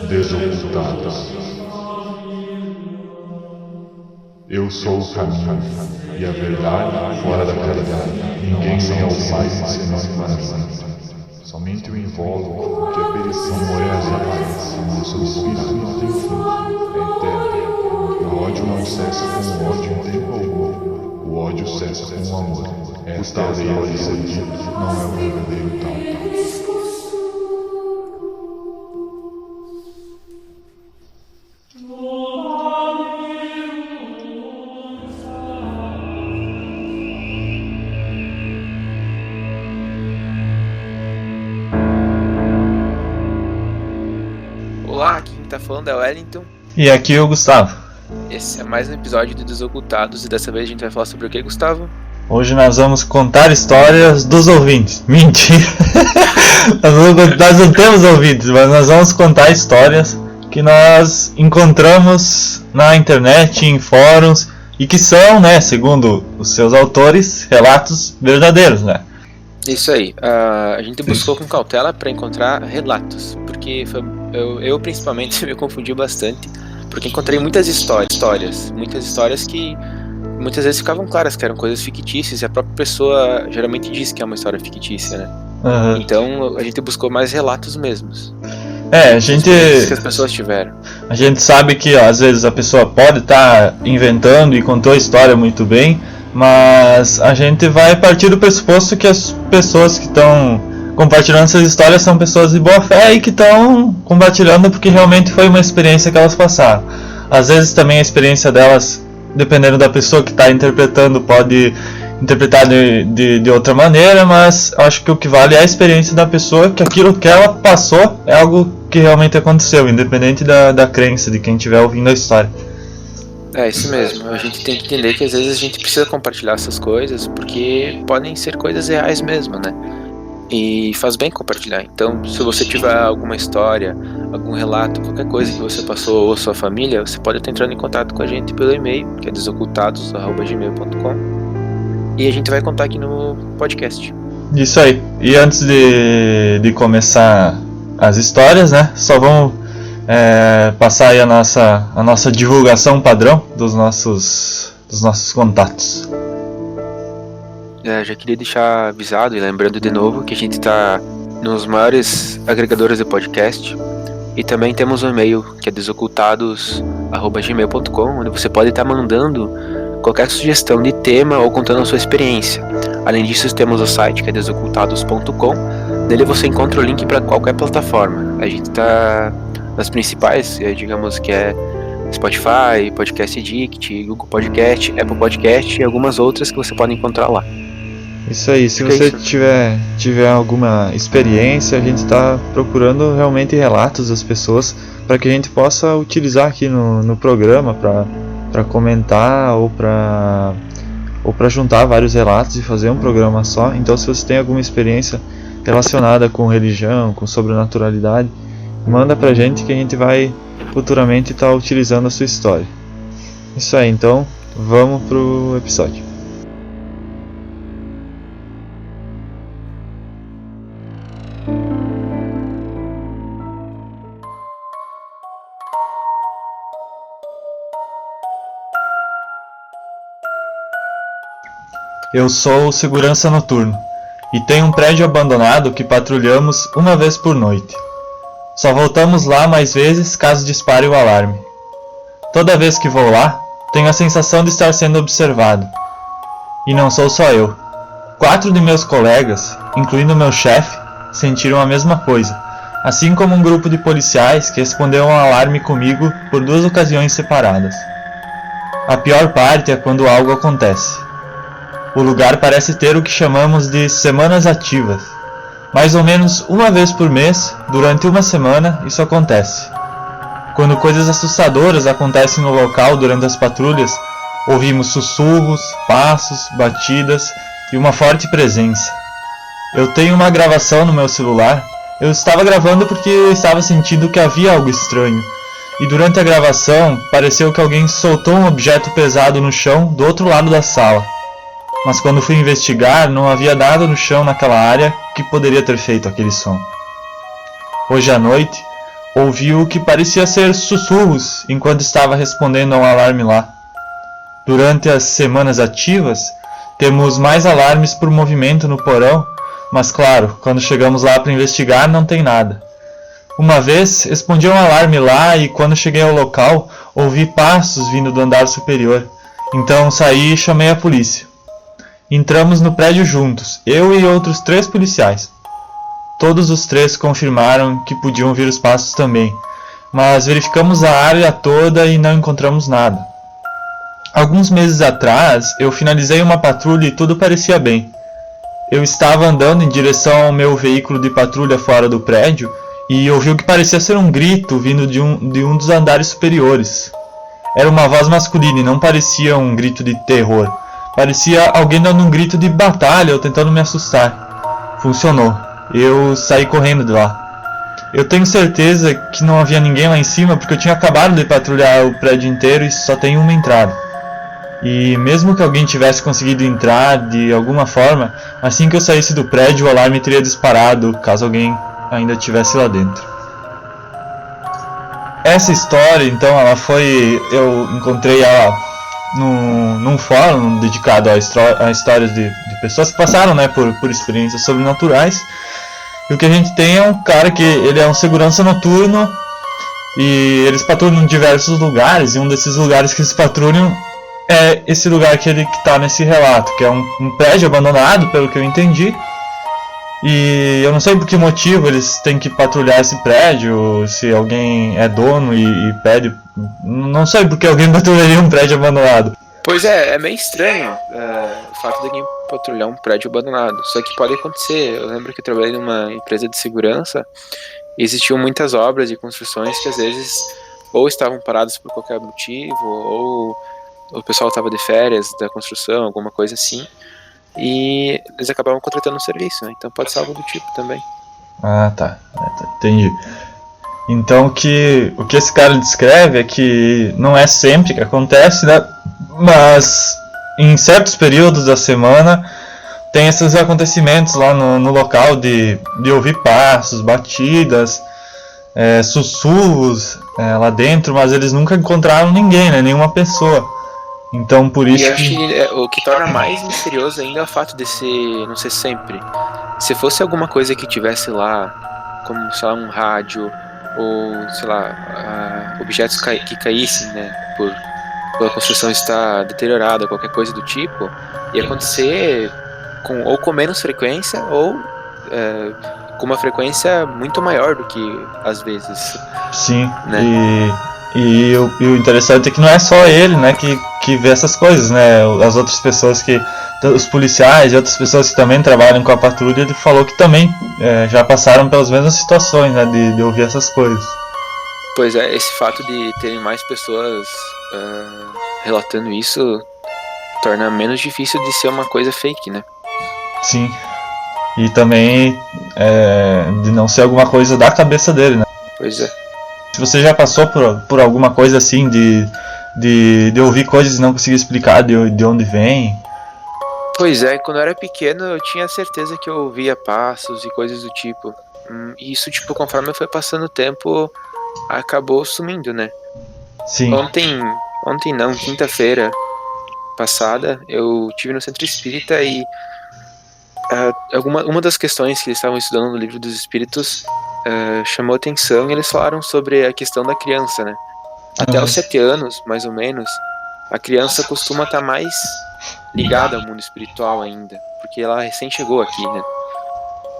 Desocultados. Eu sou o caminho e a verdade fora da caridade. Ninguém vem ao Pai senão em coração. Somente o invólucro que a perição morena aparece. Nosso espírito não tem fim, é eterno. O ódio não cessa com o ódio em tempo algum. O ódio cessa com o amor. Esta é a lei de ser dito, não é o verdadeiro tal. Olá, aqui quem tá falando é o Wellington. E aqui é o Gustavo. Esse é mais um episódio do Desocultados e dessa vez a gente vai falar sobre o que, Gustavo? Hoje nós vamos contar histórias dos ouvintes. Mentira! Nós não temos ouvintes, mas nós vamos contar histórias que nós encontramos na internet, em fóruns, e que são, né, segundo os seus autores, relatos verdadeiros, né? Isso aí, a gente buscou com cautela para encontrar relatos, porque eu principalmente me confundi bastante, porque encontrei muitas histórias que muitas vezes ficavam claras que eram coisas fictícias e a própria pessoa geralmente diz que é uma história fictícia, né? Uhum. Então a gente buscou mais relatos mesmos. A gente que as pessoas tiveram. A gente sabe que às vezes a pessoa pode estar inventando e contou a história muito bem, mas a gente vai partir do pressuposto que as pessoas que estão compartilhando essas histórias são pessoas de boa fé e que estão compartilhando porque realmente foi uma experiência que elas passaram. Às vezes também a experiência delas, dependendo da pessoa que está interpretando, pode interpretar de outra maneira, mas acho que o que vale é a experiência da pessoa, que aquilo que ela passou é algo que realmente aconteceu, independente da crença de quem estiver ouvindo a história. É isso mesmo, a gente tem que entender que às vezes a gente precisa compartilhar essas coisas porque podem ser coisas reais mesmo, né? E faz bem compartilhar. Então, se você tiver alguma história, algum relato, qualquer coisa que você passou ou sua família, você pode estar entrando em contato com a gente pelo e-mail, que é desocultados@gmail.com, e a gente vai contar aqui no podcast. Isso aí. E antes de começar as histórias, né, só vamos passar aí a nossa divulgação padrão dos nossos contatos. Já queria deixar avisado e lembrando de novo que a gente está nos maiores agregadores de podcast e também temos um e-mail que é desocultados@gmail.com, onde você pode estar mandando qualquer sugestão de tema ou contando a sua experiência. Além disso, temos o site que é desocultados.com, nele você encontra o link para qualquer plataforma. A gente está nas principais, digamos que é Spotify, Podcast Addict, Google Podcast, Apple Podcast e algumas outras que você pode encontrar lá. Isso aí, se você tiver alguma experiência, a gente está procurando realmente relatos das pessoas para que a gente possa utilizar aqui no programa para comentar ou para juntar vários relatos e fazer um programa só. Então, se você tem alguma experiência relacionada com religião, com sobrenaturalidade, manda pra gente que a gente vai futuramente estar utilizando a sua história. Isso aí, então vamos pro episódio. Eu sou o segurança noturno e tenho um prédio abandonado que patrulhamos uma vez por noite. Só voltamos lá mais vezes caso dispare o alarme. Toda vez que vou lá, tenho a sensação de estar sendo observado. E não sou só eu. 4 de meus colegas, incluindo meu chefe, sentiram a mesma coisa, assim como um grupo de policiais que respondeu a um alarme comigo por 2 ocasiões separadas. A pior parte é quando algo acontece. O lugar parece ter o que chamamos de semanas ativas. Mais ou menos uma vez por mês, durante uma semana, isso acontece. Quando coisas assustadoras acontecem no local durante as patrulhas, ouvimos sussurros, passos, batidas e uma forte presença. Eu tenho uma gravação no meu celular. Eu estava gravando porque eu estava sentindo que havia algo estranho. E durante a gravação, pareceu que alguém soltou um objeto pesado no chão do outro lado da sala. mas quando fui investigar não havia nada no chão naquela área que poderia ter feito aquele som. Hoje à noite, ouvi o que parecia ser sussurros enquanto estava respondendo a um alarme lá. Durante as semanas ativas, temos mais alarmes por movimento no porão, mas claro, quando chegamos lá para investigar não tem nada. Uma vez, respondi a um alarme lá e quando cheguei ao local, ouvi passos vindo do andar superior. Então saí e chamei a polícia. Entramos no prédio juntos, eu e outros 3 policiais. Todos os 3 confirmaram que podiam ouvir os passos também, mas verificamos a área toda e não encontramos nada. Alguns meses atrás, eu finalizei uma patrulha e tudo parecia bem. Eu estava andando em direção ao meu veículo de patrulha fora do prédio e ouvi o que parecia ser um grito vindo de um dos andares superiores. Era uma voz masculina e não parecia um grito de terror. Parecia alguém dando um grito de batalha ou tentando me assustar. Funcionou. Eu saí correndo de lá. Eu tenho certeza que não havia ninguém lá em cima porque eu tinha acabado de patrulhar o prédio inteiro e só tem uma entrada. E mesmo que alguém tivesse conseguido entrar de alguma forma, assim que eu saísse do prédio o alarme teria disparado caso alguém ainda estivesse lá dentro. Essa história, então, eu encontrei ela num fórum dedicado a histórias de pessoas que passaram, né, por experiências sobrenaturais. E o que a gente tem é um cara que ele é um segurança noturno e eles patrulham em diversos lugares, e um desses lugares que eles patrulham é esse lugar que está nesse relato, que é um prédio abandonado, pelo que eu entendi. E eu não sei por que motivo eles têm que patrulhar esse prédio, se alguém é dono e pede. Não sei por que alguém patrulharia um prédio abandonado. Pois é meio estranho o fato de alguém patrulhar um prédio abandonado. Só que pode acontecer. Eu lembro que eu trabalhei numa empresa de segurança e existiam muitas obras e construções que às vezes ou estavam paradas por qualquer motivo, ou o pessoal estava de férias da construção, alguma coisa assim, e eles acabavam contratando um serviço, né? Então pode ser algo do tipo também. Ah, tá. Entendi. Então o que esse cara descreve é que não é sempre que acontece, né? Mas em certos períodos da semana tem esses acontecimentos lá no local de ouvir passos, batidas, sussurros lá dentro, mas eles nunca encontraram ninguém, né? Nenhuma pessoa. Então por isso e acho que o que torna mais misterioso ainda é o fato de ser, não ser sempre. Se fosse alguma coisa que tivesse lá, como, sei lá, um rádio, ou, sei lá, objetos que caíssem, né, pela construção estar deteriorada, qualquer coisa do tipo, ia acontecer com menos frequência, ou com uma frequência muito maior do que às vezes. Sim, né? E o interessante é que não é só ele, né, que vê essas coisas, né? As outras pessoas os policiais e outras pessoas que também trabalham com a patrulha, ele falou que também já passaram pelas mesmas situações, né, de ouvir essas coisas. Pois é, esse fato de terem mais pessoas relatando isso torna menos difícil de ser uma coisa fake, né? Sim. E também de não ser alguma coisa da cabeça dele, né? Pois é. Se você já passou por alguma coisa assim de ouvir coisas e não conseguir explicar de onde vem? Pois é, quando eu era pequeno eu tinha certeza que eu ouvia passos e coisas do tipo. E isso, tipo, conforme foi passando o tempo, acabou sumindo, né? Sim. Ontem não, quinta-feira passada, eu tive no Centro Espírita e uma das questões que eles estavam estudando no Livro dos Espíritos chamou atenção, e eles falaram sobre a questão da criança, né? Até os 7 anos, mais ou menos, a criança costuma estar mais ligada ao mundo espiritual ainda, porque ela recém chegou aqui, né?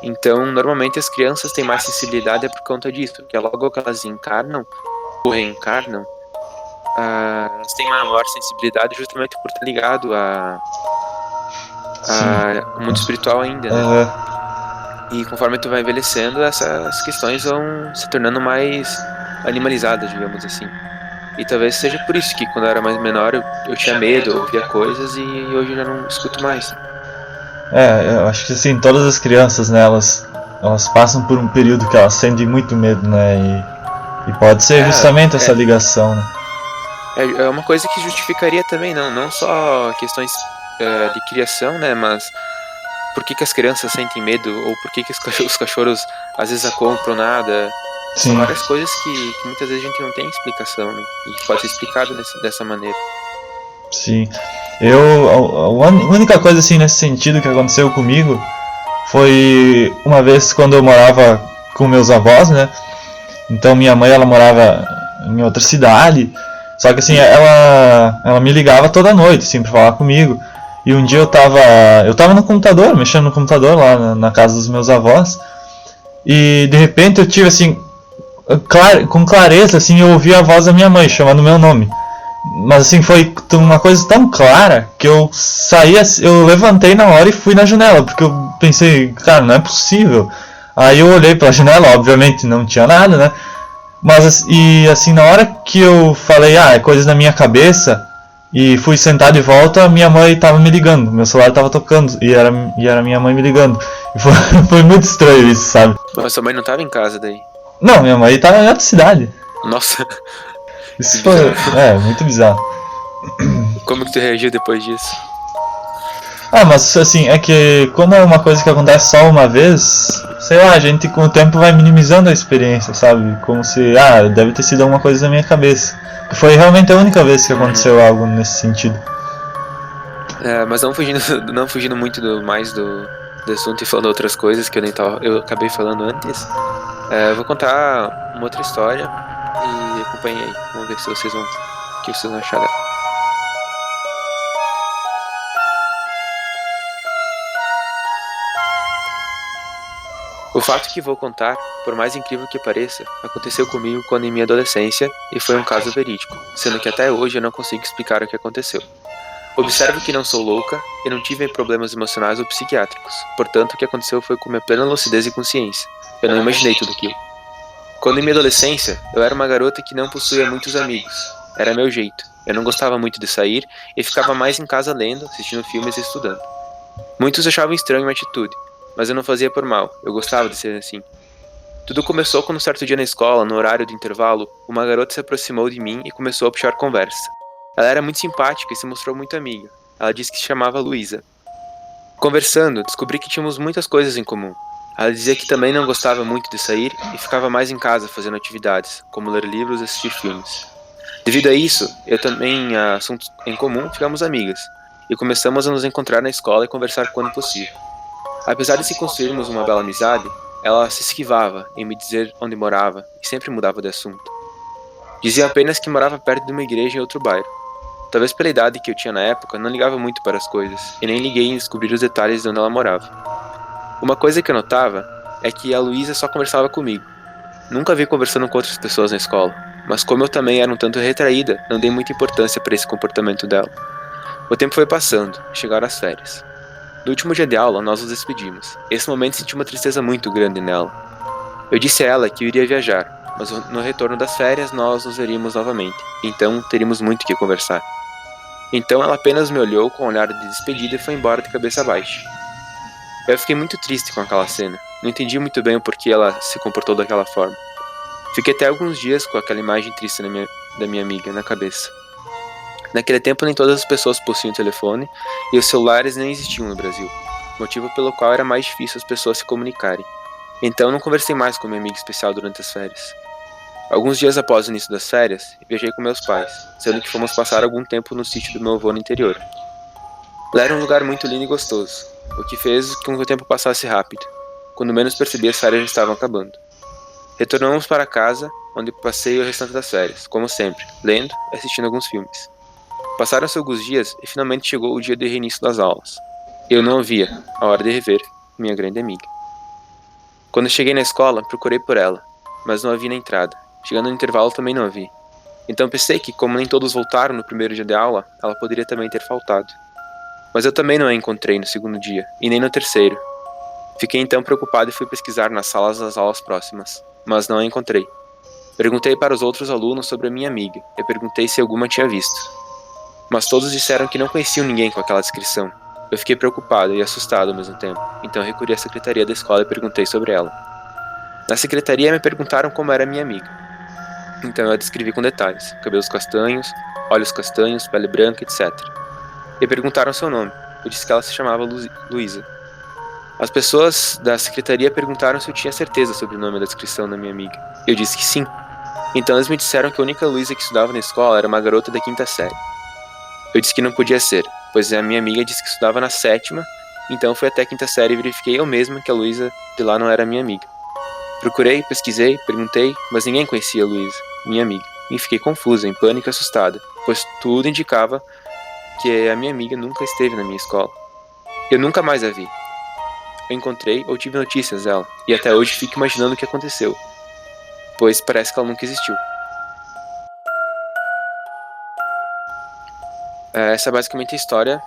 Então, normalmente as crianças têm mais sensibilidade por conta disso, porque logo que elas encarnam ou reencarnam, elas têm uma maior sensibilidade justamente por estar ligado ao mundo espiritual ainda, né? E conforme tu vai envelhecendo, essas questões vão se tornando mais animalizadas, digamos assim. E talvez seja por isso que quando eu era mais menor eu tinha medo, eu ouvia coisas, e hoje eu já não escuto mais. Eu acho que assim, todas as crianças, né, elas passam por um período que elas sentem muito medo, né, e pode ser justamente essa ligação, né. É uma coisa que justificaria também, não só questões de criação, né? Mas por que as crianças sentem medo? Ou por que os cachorros às vezes não compram nada? São Sim. várias coisas que muitas vezes a gente não tem explicação, né? E que pode ser explicado dessa maneira. Sim. A única coisa assim nesse sentido que aconteceu comigo foi uma vez quando eu morava com meus avós, né? Então minha mãe ela morava em outra cidade, só que assim ela me ligava toda noite assim pra falar comigo. E um dia eu tava no computador, mexendo no computador lá na casa dos meus avós, e de repente eu tive assim com clareza assim eu ouvi a voz da minha mãe chamando meu nome. Mas assim, foi uma coisa tão clara que eu saí, eu levantei na hora e fui na janela, porque eu pensei, cara, não é possível. Aí eu olhei pela janela, obviamente não tinha nada, né? Mas e assim, na hora que eu falei, é coisa da minha cabeça, e fui sentar de volta, minha mãe tava me ligando, meu celular tava tocando, e era minha mãe me ligando. E foi muito estranho isso, sabe? Mas sua mãe não tava em casa daí? Não, minha mãe tava em outra cidade. Nossa, Isso que foi, bizarro. muito bizarro. Como que tu reagiu depois disso? Mas assim, é que quando é uma coisa que acontece só uma vez, sei lá, a gente com o tempo vai minimizando a experiência, sabe? Como se, deve ter sido alguma coisa na minha cabeça. Que foi realmente a única vez que aconteceu algo nesse sentido. Mas não fugindo muito do assunto e falando outras coisas que eu acabei falando antes. Eu vou contar uma outra história e acompanhe aí. Vamos ver se o que vocês vão achar dela. O fato que vou contar, por mais incrível que pareça, aconteceu comigo quando em minha adolescência e foi um caso verídico, sendo que até hoje eu não consigo explicar o que aconteceu. Observe que não sou louca e não tive problemas emocionais ou psiquiátricos, portanto o que aconteceu foi com minha plena lucidez e consciência. Eu não imaginei tudo aquilo. Quando em minha adolescência, eu era uma garota que não possuía muitos amigos. Era meu jeito. Eu não gostava muito de sair e ficava mais em casa lendo, assistindo filmes e estudando. Muitos achavam estranho minha atitude, mas eu não fazia por mal, eu gostava de ser assim. Tudo começou quando um certo dia na escola, no horário do intervalo, uma garota se aproximou de mim e começou a puxar conversa. Ela era muito simpática e se mostrou muito amiga. Ela disse que se chamava Luísa. Conversando, descobri que tínhamos muitas coisas em comum. Ela dizia que também não gostava muito de sair e ficava mais em casa fazendo atividades, como ler livros e assistir filmes. Devido a isso, eu também, assuntos em comum, ficamos amigas, e começamos a nos encontrar na escola e conversar quando possível. Apesar de se construirmos uma bela amizade, ela se esquivava em me dizer onde morava e sempre mudava de assunto. Dizia apenas que morava perto de uma igreja em outro bairro. Talvez pela idade que eu tinha na época, não ligava muito para as coisas, e nem liguei em descobrir os detalhes de onde ela morava. Uma coisa que eu notava é que a Luísa só conversava comigo. Nunca vi conversando com outras pessoas na escola, mas como eu também era um tanto retraída, não dei muita importância para esse comportamento dela. O tempo foi passando, chegaram as férias. No último dia de aula, nós nos despedimos. Esse momento senti uma tristeza muito grande nela. Eu disse a ela que eu iria viajar, mas no retorno das férias nós nos veríamos novamente, então teríamos muito o que conversar. Então ela apenas me olhou com um olhar de despedida e foi embora de cabeça baixa. Eu fiquei muito triste com aquela cena. Não entendi muito bem o porquê ela se comportou daquela forma. Fiquei até alguns dias com aquela imagem triste da minha amiga na cabeça. Naquele tempo nem todas as pessoas possuíam telefone e os celulares nem existiam no Brasil, motivo pelo qual era mais difícil as pessoas se comunicarem. Então não conversei mais com minha amiga especial durante as férias. Alguns dias após o início das férias, viajei com meus pais, sendo que fomos passar algum tempo no sítio do meu avô no interior. Lá era um lugar muito lindo e gostoso, o que fez com que o tempo passasse rápido. Quando menos percebi, as férias já estavam acabando. Retornamos para casa, onde passei o restante das férias, como sempre, lendo e assistindo alguns filmes. Passaram-se alguns dias e finalmente chegou o dia de reinício das aulas. Eu não havia a hora de rever minha grande amiga. Quando cheguei na escola, procurei por ela, mas não a vi na entrada. Chegando no intervalo também não a vi. Então pensei que, como nem todos voltaram no primeiro dia de aula, ela poderia também ter faltado. Mas eu também não a encontrei no segundo dia, e nem no terceiro. Fiquei então preocupado e fui pesquisar nas salas das aulas próximas, mas não a encontrei. Perguntei para os outros alunos sobre a minha amiga, e perguntei se alguma tinha visto. Mas todos disseram que não conheciam ninguém com aquela descrição. Eu fiquei preocupado e assustado ao mesmo tempo, então recorri à secretaria da escola e perguntei sobre ela. Na secretaria me perguntaram como era minha amiga. Então eu a descrevi com detalhes: cabelos castanhos, olhos castanhos, pele branca, etc. E perguntaram seu nome. eu disse que ela se chamava Luísa. As pessoas da secretaria perguntaram se eu tinha certeza sobre o nome da descrição da minha amiga. Eu disse que sim. Então eles me disseram que a única Luísa que estudava na escola era uma garota da 5ª série. Eu disse que não podia ser, pois a minha amiga disse que estudava na 7ª, então fui até a 5ª série e verifiquei eu mesma que a Luísa de lá não era minha amiga. Procurei, pesquisei, perguntei, mas ninguém conhecia a Luísa, minha amiga, e fiquei confusa, em pânico e assustada, pois tudo indicava que a minha amiga nunca esteve na minha escola. Eu nunca mais a vi. Eu encontrei ou tive notícias dela, e até hoje fico imaginando o que aconteceu, pois parece que ela nunca existiu. Essa é basicamente a história.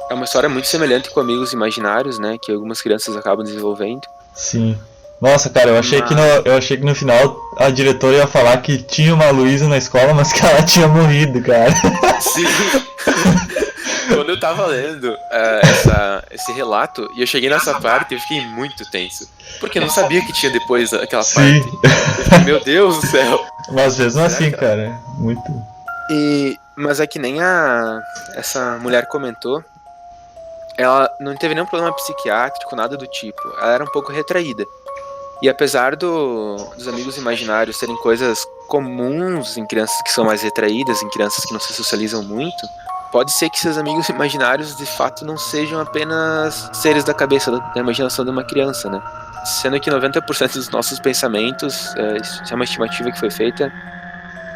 É uma história muito semelhante com Amigos Imaginários, né, que algumas crianças acabam desenvolvendo. Sim. Nossa, cara, eu achei que no final a diretora ia falar que tinha uma Luísa na escola, mas que ela tinha morrido, cara. Sim. Quando eu tava lendo esse relato, e eu cheguei nessa parte, eu fiquei muito tenso. Porque eu não sabia que tinha depois aquela Sim. parte. Eu fiquei, meu Deus do céu. Mas mesmo assim, cara, muito... Mas é que nem essa mulher comentou, ela não teve nenhum problema psiquiátrico, nada do tipo. Ela era um pouco retraída. E apesar dos amigos imaginários serem coisas comuns em crianças que são mais retraídas, em crianças que não se socializam muito, pode ser que esses amigos imaginários de fato não sejam apenas seres da cabeça, da imaginação de uma criança, né? Sendo que 90% dos nossos pensamentos, isso é uma estimativa que foi feita,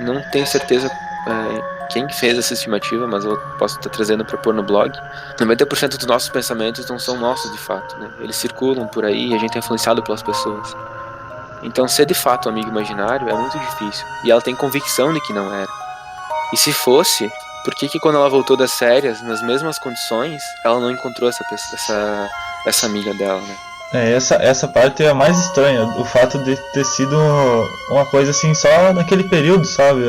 não tenho certeza quem fez essa estimativa, mas eu posso estar trazendo para pôr no blog. 90% dos nossos pensamentos não são nossos de fato, né? Eles circulam por aí e a gente é influenciado pelas pessoas. Então ser de fato um amigo imaginário é muito difícil. E ela tem convicção de que não era. E se fosse, por que quando ela voltou das férias, nas mesmas condições, ela não encontrou essa amiga dela, né? Essa parte é a mais estranha, o fato de ter sido uma coisa assim só naquele período, sabe?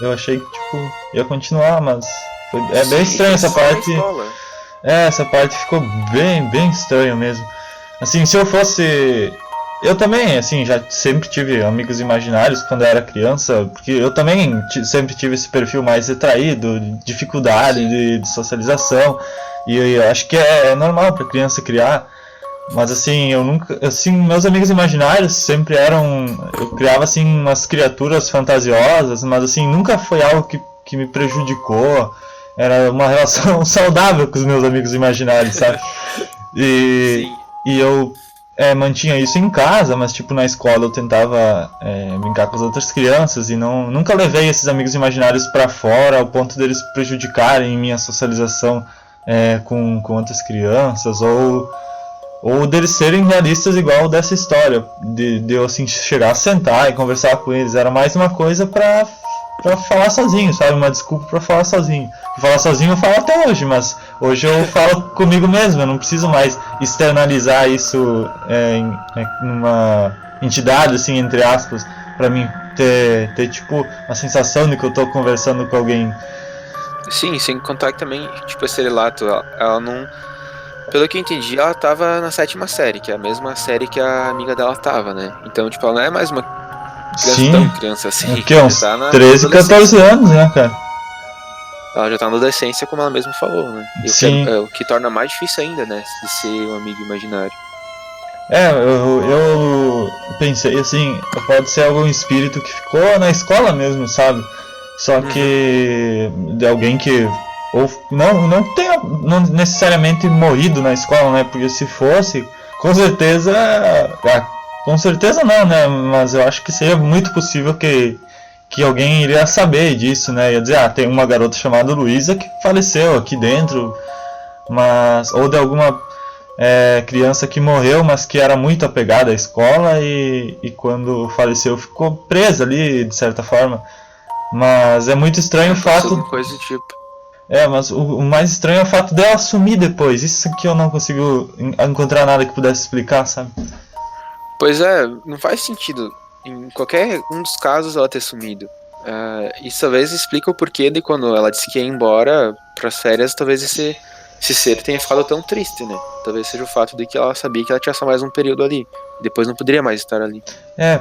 Eu achei que tipo ia continuar, mas é bem estranho essa parte. Essa parte ficou bem estranho mesmo. Assim, se eu fosse... Eu também, assim, já sempre tive amigos imaginários quando eu era criança, porque eu também sempre tive esse perfil mais retraído, dificuldade de socialização, e eu acho que é normal para criança criar. Mas assim, eu nunca, assim, meus amigos imaginários sempre eram, eu criava assim umas criaturas fantasiosas, mas assim, nunca foi algo que me prejudicou. Era uma relação saudável com os meus amigos imaginários, sabe? E eu mantinha isso em casa, mas tipo na escola eu tentava brincar com as outras crianças e nunca levei esses amigos imaginários pra fora ao ponto deles prejudicarem minha socialização com outras crianças ou deles serem realistas igual dessa história, de eu assim chegar a sentar e conversar com eles. Era mais uma coisa pra falar sozinho, sabe? Uma desculpa pra falar sozinho. Falar sozinho eu falo até hoje, mas hoje eu falo comigo mesmo, eu não preciso mais externalizar isso em uma entidade, assim, entre aspas, pra mim ter tipo a sensação de que eu tô conversando com alguém. Sim, sem contar que também, tipo, esse relato, ela não... Pelo que eu entendi, ela tava na 7ª série, que é a mesma série que a amiga dela tava, né? Então, tipo, ela não é mais uma criança tão criança assim. O que? Uns 13, 14 anos, né, cara? Ela já tá na adolescência, como ela mesma falou, né? E Sim. O que torna mais difícil ainda, né? De ser um amigo imaginário. Eu pensei assim, pode ser algum espírito que ficou na escola mesmo, sabe? Só que de alguém que ou não necessariamente morrido na escola, né? Porque se fosse, com certeza não, né? Mas eu acho que seria muito possível que alguém iria saber disso, né? Ia dizer, tem uma garota chamada Luísa que faleceu aqui dentro, mas ou de alguma criança que morreu, mas que era muito apegada à escola e quando faleceu ficou presa ali, de certa forma. Mas é muito estranho o fato... Coisa do tipo. Mas o mais estranho é o fato dela sumir depois. Isso que eu não consigo encontrar nada que pudesse explicar, sabe? Pois não faz sentido em qualquer um dos casos ela ter sumido. Isso talvez explica o porquê de quando ela disse que ia embora pras férias, talvez esse ser tenha ficado tão triste, né? Talvez seja o fato de que ela sabia que ela tinha só mais um período ali. Depois não poderia mais estar ali.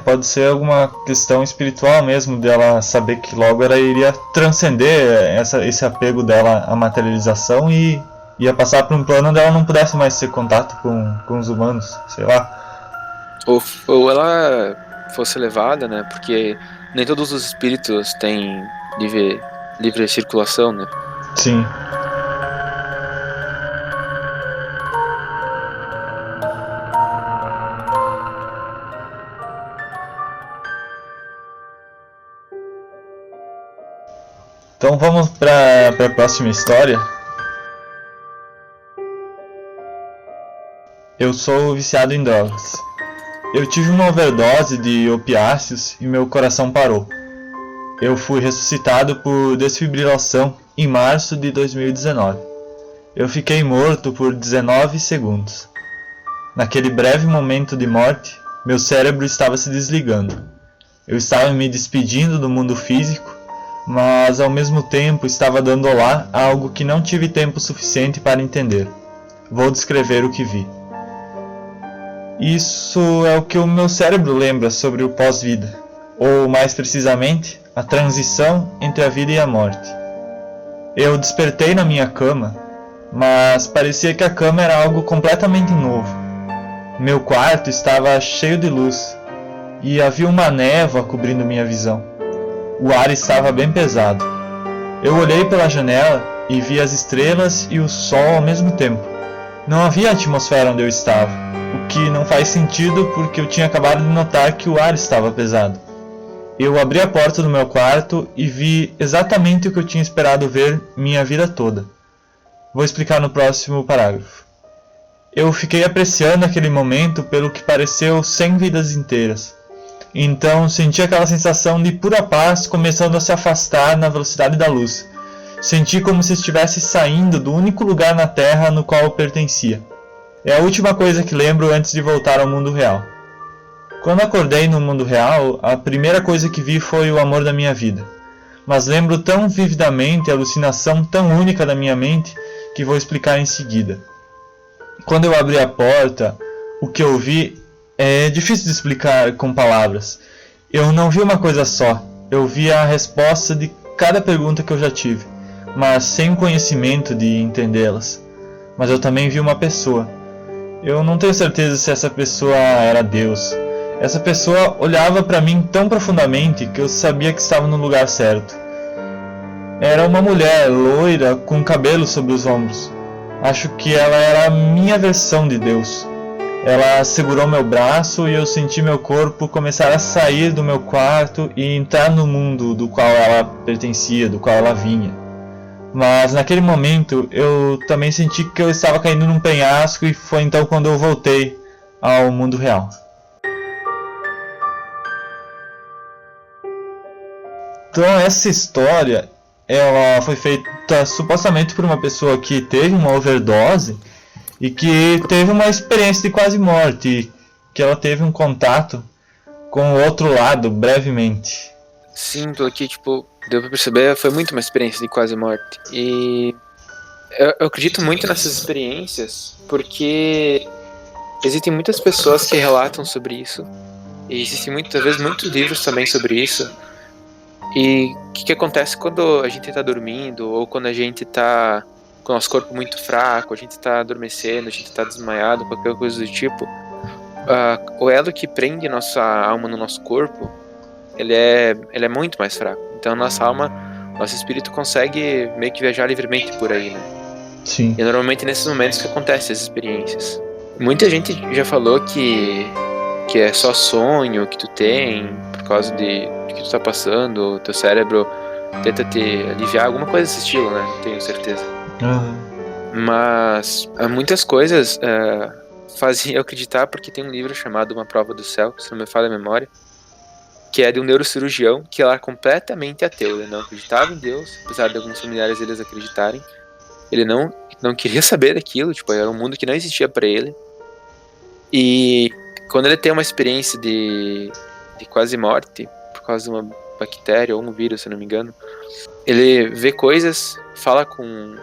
Pode ser alguma questão espiritual mesmo, dela saber que logo ela iria transcender esse apego dela à materialização e ia passar para um plano onde ela não pudesse mais ter contato com os humanos, sei lá. Ou ela fosse levada, né? Porque nem todos os espíritos têm livre circulação, né? Sim. Então vamos para a próxima história. Eu sou viciado em drogas. Eu tive uma overdose de opiáceos e meu coração parou. Eu fui ressuscitado por desfibrilação em março de 2019. Eu fiquei morto por 19 segundos. Naquele breve momento de morte, meu cérebro estava se desligando. Eu estava me despedindo do mundo físico, mas ao mesmo tempo estava dando olá a algo que não tive tempo suficiente para entender. Vou descrever o que vi. Isso é o que o meu cérebro lembra sobre o pós-vida, ou mais precisamente, a transição entre a vida e a morte. Eu despertei na minha cama, mas parecia que a cama era algo completamente novo. Meu quarto estava cheio de luz, e havia uma névoa cobrindo minha visão. O ar estava bem pesado. Eu olhei pela janela e vi as estrelas e o sol ao mesmo tempo. Não havia atmosfera onde eu estava, o que não faz sentido porque eu tinha acabado de notar que o ar estava pesado. Eu abri a porta do meu quarto e vi exatamente o que eu tinha esperado ver minha vida toda. Vou explicar no próximo parágrafo. Eu fiquei apreciando aquele momento pelo que pareceu 100 vidas inteiras. Então senti aquela sensação de pura paz começando a se afastar na velocidade da luz. Senti como se estivesse saindo do único lugar na Terra no qual eu pertencia. É a última coisa que lembro antes de voltar ao mundo real. Quando acordei no mundo real, a primeira coisa que vi foi o amor da minha vida. Mas lembro tão vividamente a alucinação tão única da minha mente que vou explicar em seguida. Quando eu abri a porta, o que eu vi é difícil de explicar com palavras. Eu não vi uma coisa só, eu vi a resposta de cada pergunta que eu já tive, mas sem conhecimento de entendê-las. Mas eu também vi uma pessoa. Eu não tenho certeza se essa pessoa era Deus. Essa pessoa olhava para mim tão profundamente que eu sabia que estava no lugar certo. Era uma mulher loira com cabelo sobre os ombros. Acho que ela era a minha versão de Deus. Ela segurou meu braço e eu senti meu corpo começar a sair do meu quarto e entrar no mundo do qual ela pertencia, do qual ela vinha. Mas naquele momento eu também senti que eu estava caindo num penhasco e foi então quando eu voltei ao mundo real. Então essa história ela foi feita supostamente por uma pessoa que teve uma overdose e que teve uma experiência de quase morte, que ela teve um contato com o outro lado brevemente. Sim, pelo que, deu pra perceber, foi muito uma experiência de quase morte. E eu acredito muito nessas experiências porque existem muitas pessoas que relatam sobre isso. E existem muitas vezes muitos livros também sobre isso. E o que acontece quando a gente tá dormindo ou quando a gente tá com o nosso corpo muito fraco, a gente tá adormecendo, a gente tá desmaiado, qualquer coisa do tipo, o elo que prende nossa alma no nosso corpo, ele é muito mais fraco. Então nossa alma, nosso espírito consegue meio que viajar livremente por aí, né? Sim. E é normalmente nesses momentos que acontecem essas experiências. Muita gente já falou que é só sonho que tu tem por causa de que tu tá passando, o teu cérebro tenta te aliviar, alguma coisa desse estilo, né? Não tenho certeza. Mas muitas coisas fazem eu acreditar, porque tem um livro chamado Uma Prova do Céu, se não me falha a memória, que é de um neurocirurgião que era completamente ateu. Ele não acreditava em Deus, apesar de alguns familiares eles acreditarem. Ele não queria saber daquilo, era um mundo que não existia para ele. E quando ele tem uma experiência de quase morte, por causa de uma bactéria ou um vírus, se não me engano, ele vê coisas, fala com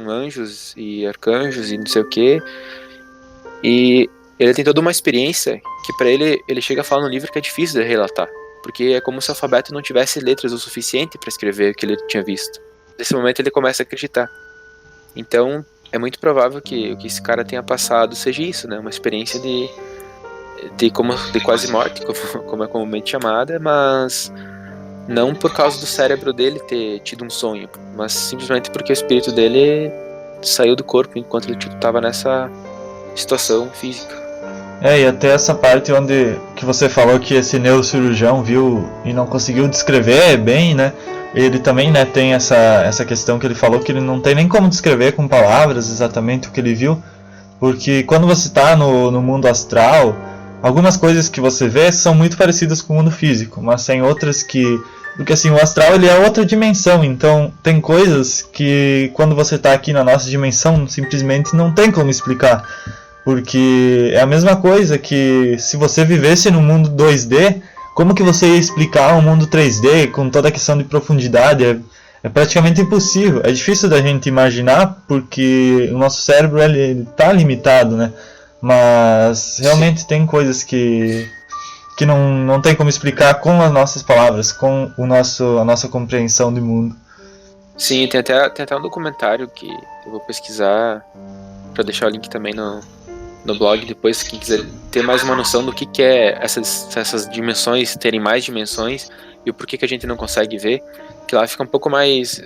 anjos e arcanjos e não sei o que, e ele tem toda uma experiência que pra ele chega a falar no livro que é difícil de relatar, porque é como se o alfabeto não tivesse letras o suficiente para escrever o que ele tinha visto. Nesse momento ele começa a acreditar. Então é muito provável que o que esse cara tenha passado seja isso, né? Uma experiência de quase morte, como é comumente chamada, mas não por causa do cérebro dele ter tido um sonho, mas simplesmente porque o espírito dele saiu do corpo enquanto ele estava nessa situação física. E até essa parte onde que você falou que esse neurocirurgião viu e não conseguiu descrever bem, né? Ele também, né, tem essa questão que ele falou que ele não tem nem como descrever com palavras exatamente o que ele viu, porque quando você está no mundo astral, algumas coisas que você vê são muito parecidas com o mundo físico, mas tem outras que... Porque assim, o astral ele é outra dimensão, então tem coisas que quando você está aqui na nossa dimensão simplesmente não tem como explicar. Porque é a mesma coisa que se você vivesse no mundo 2D, como que você ia explicar um mundo 3D com toda a questão de profundidade? É praticamente impossível. É difícil da gente imaginar porque o nosso cérebro ele tá limitado, né? Mas realmente tem coisas que não tem como explicar com as nossas palavras, com a nossa compreensão do mundo. Sim, tem até um documentário que eu vou pesquisar para deixar o link também no blog depois, quem quiser ter mais uma noção do que é essas dimensões, terem mais dimensões e o porquê que a gente não consegue ver, que lá fica um pouco mais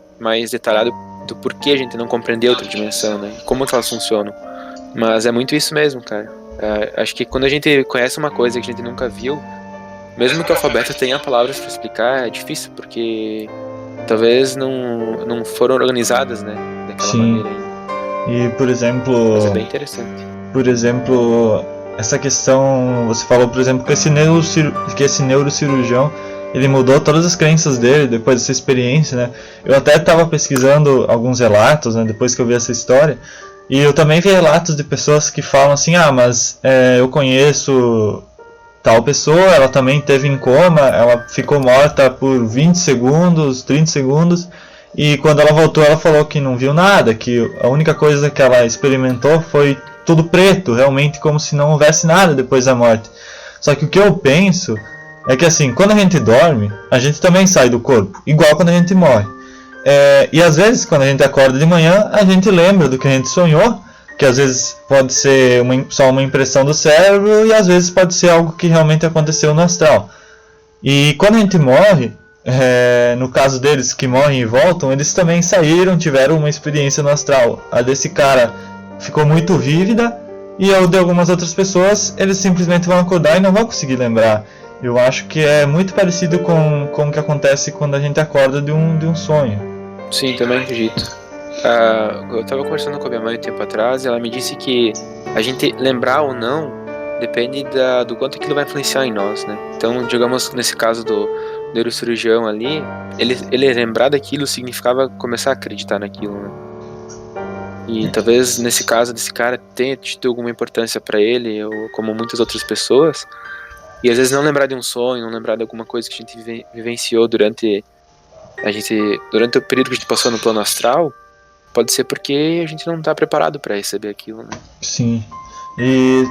detalhado do porquê a gente não compreender outra dimensão, né? Como que elas funcionam. Mas é muito isso mesmo, cara. Acho que quando a gente conhece uma coisa que a gente nunca viu, mesmo que o alfabeto tenha palavras para explicar, é difícil, porque talvez não foram organizadas, né, daquela maneira ainda. E, por exemplo... Mas é bem interessante. Por exemplo, essa questão... Você falou, por exemplo, que esse neurocirurgião ele mudou todas as crenças dele depois dessa experiência, né? Eu até estava pesquisando alguns relatos, né, depois que eu vi essa história. E eu também vi relatos de pessoas que falam assim, mas eu conheço tal pessoa, ela também teve em coma, ela ficou morta por 20 segundos, 30 segundos, e quando ela voltou ela falou que não viu nada, que a única coisa que ela experimentou foi tudo preto, realmente como se não houvesse nada depois da morte. Só que o que eu penso é que assim, quando a gente dorme, a gente também sai do corpo, igual quando a gente morre. E às vezes, quando a gente acorda de manhã, a gente lembra do que a gente sonhou, que às vezes pode ser só uma impressão do cérebro e às vezes pode ser algo que realmente aconteceu no astral. E quando a gente morre, no caso deles que morrem e voltam, eles também saíram, tiveram uma experiência no astral. A desse cara ficou muito vívida e a de algumas outras pessoas, eles simplesmente vão acordar e não vão conseguir lembrar. Eu acho que é muito parecido com o que acontece quando a gente acorda de um sonho. Sim, também acredito. Eu estava conversando com a minha mãe um tempo atrás e ela me disse que a gente lembrar ou não depende do quanto aquilo vai influenciar em nós, né? Então, digamos, nesse caso do neurocirurgião ali, ele lembrar daquilo significava começar a acreditar naquilo, né? E talvez nesse caso desse cara tenha tido alguma importância para ele, ou como muitas outras pessoas, e às vezes não lembrar de um sonho, não lembrar de alguma coisa que a gente vivenciou durante o período que a gente passou no plano astral, pode ser porque a gente não está preparado para receber aquilo, né? Sim. E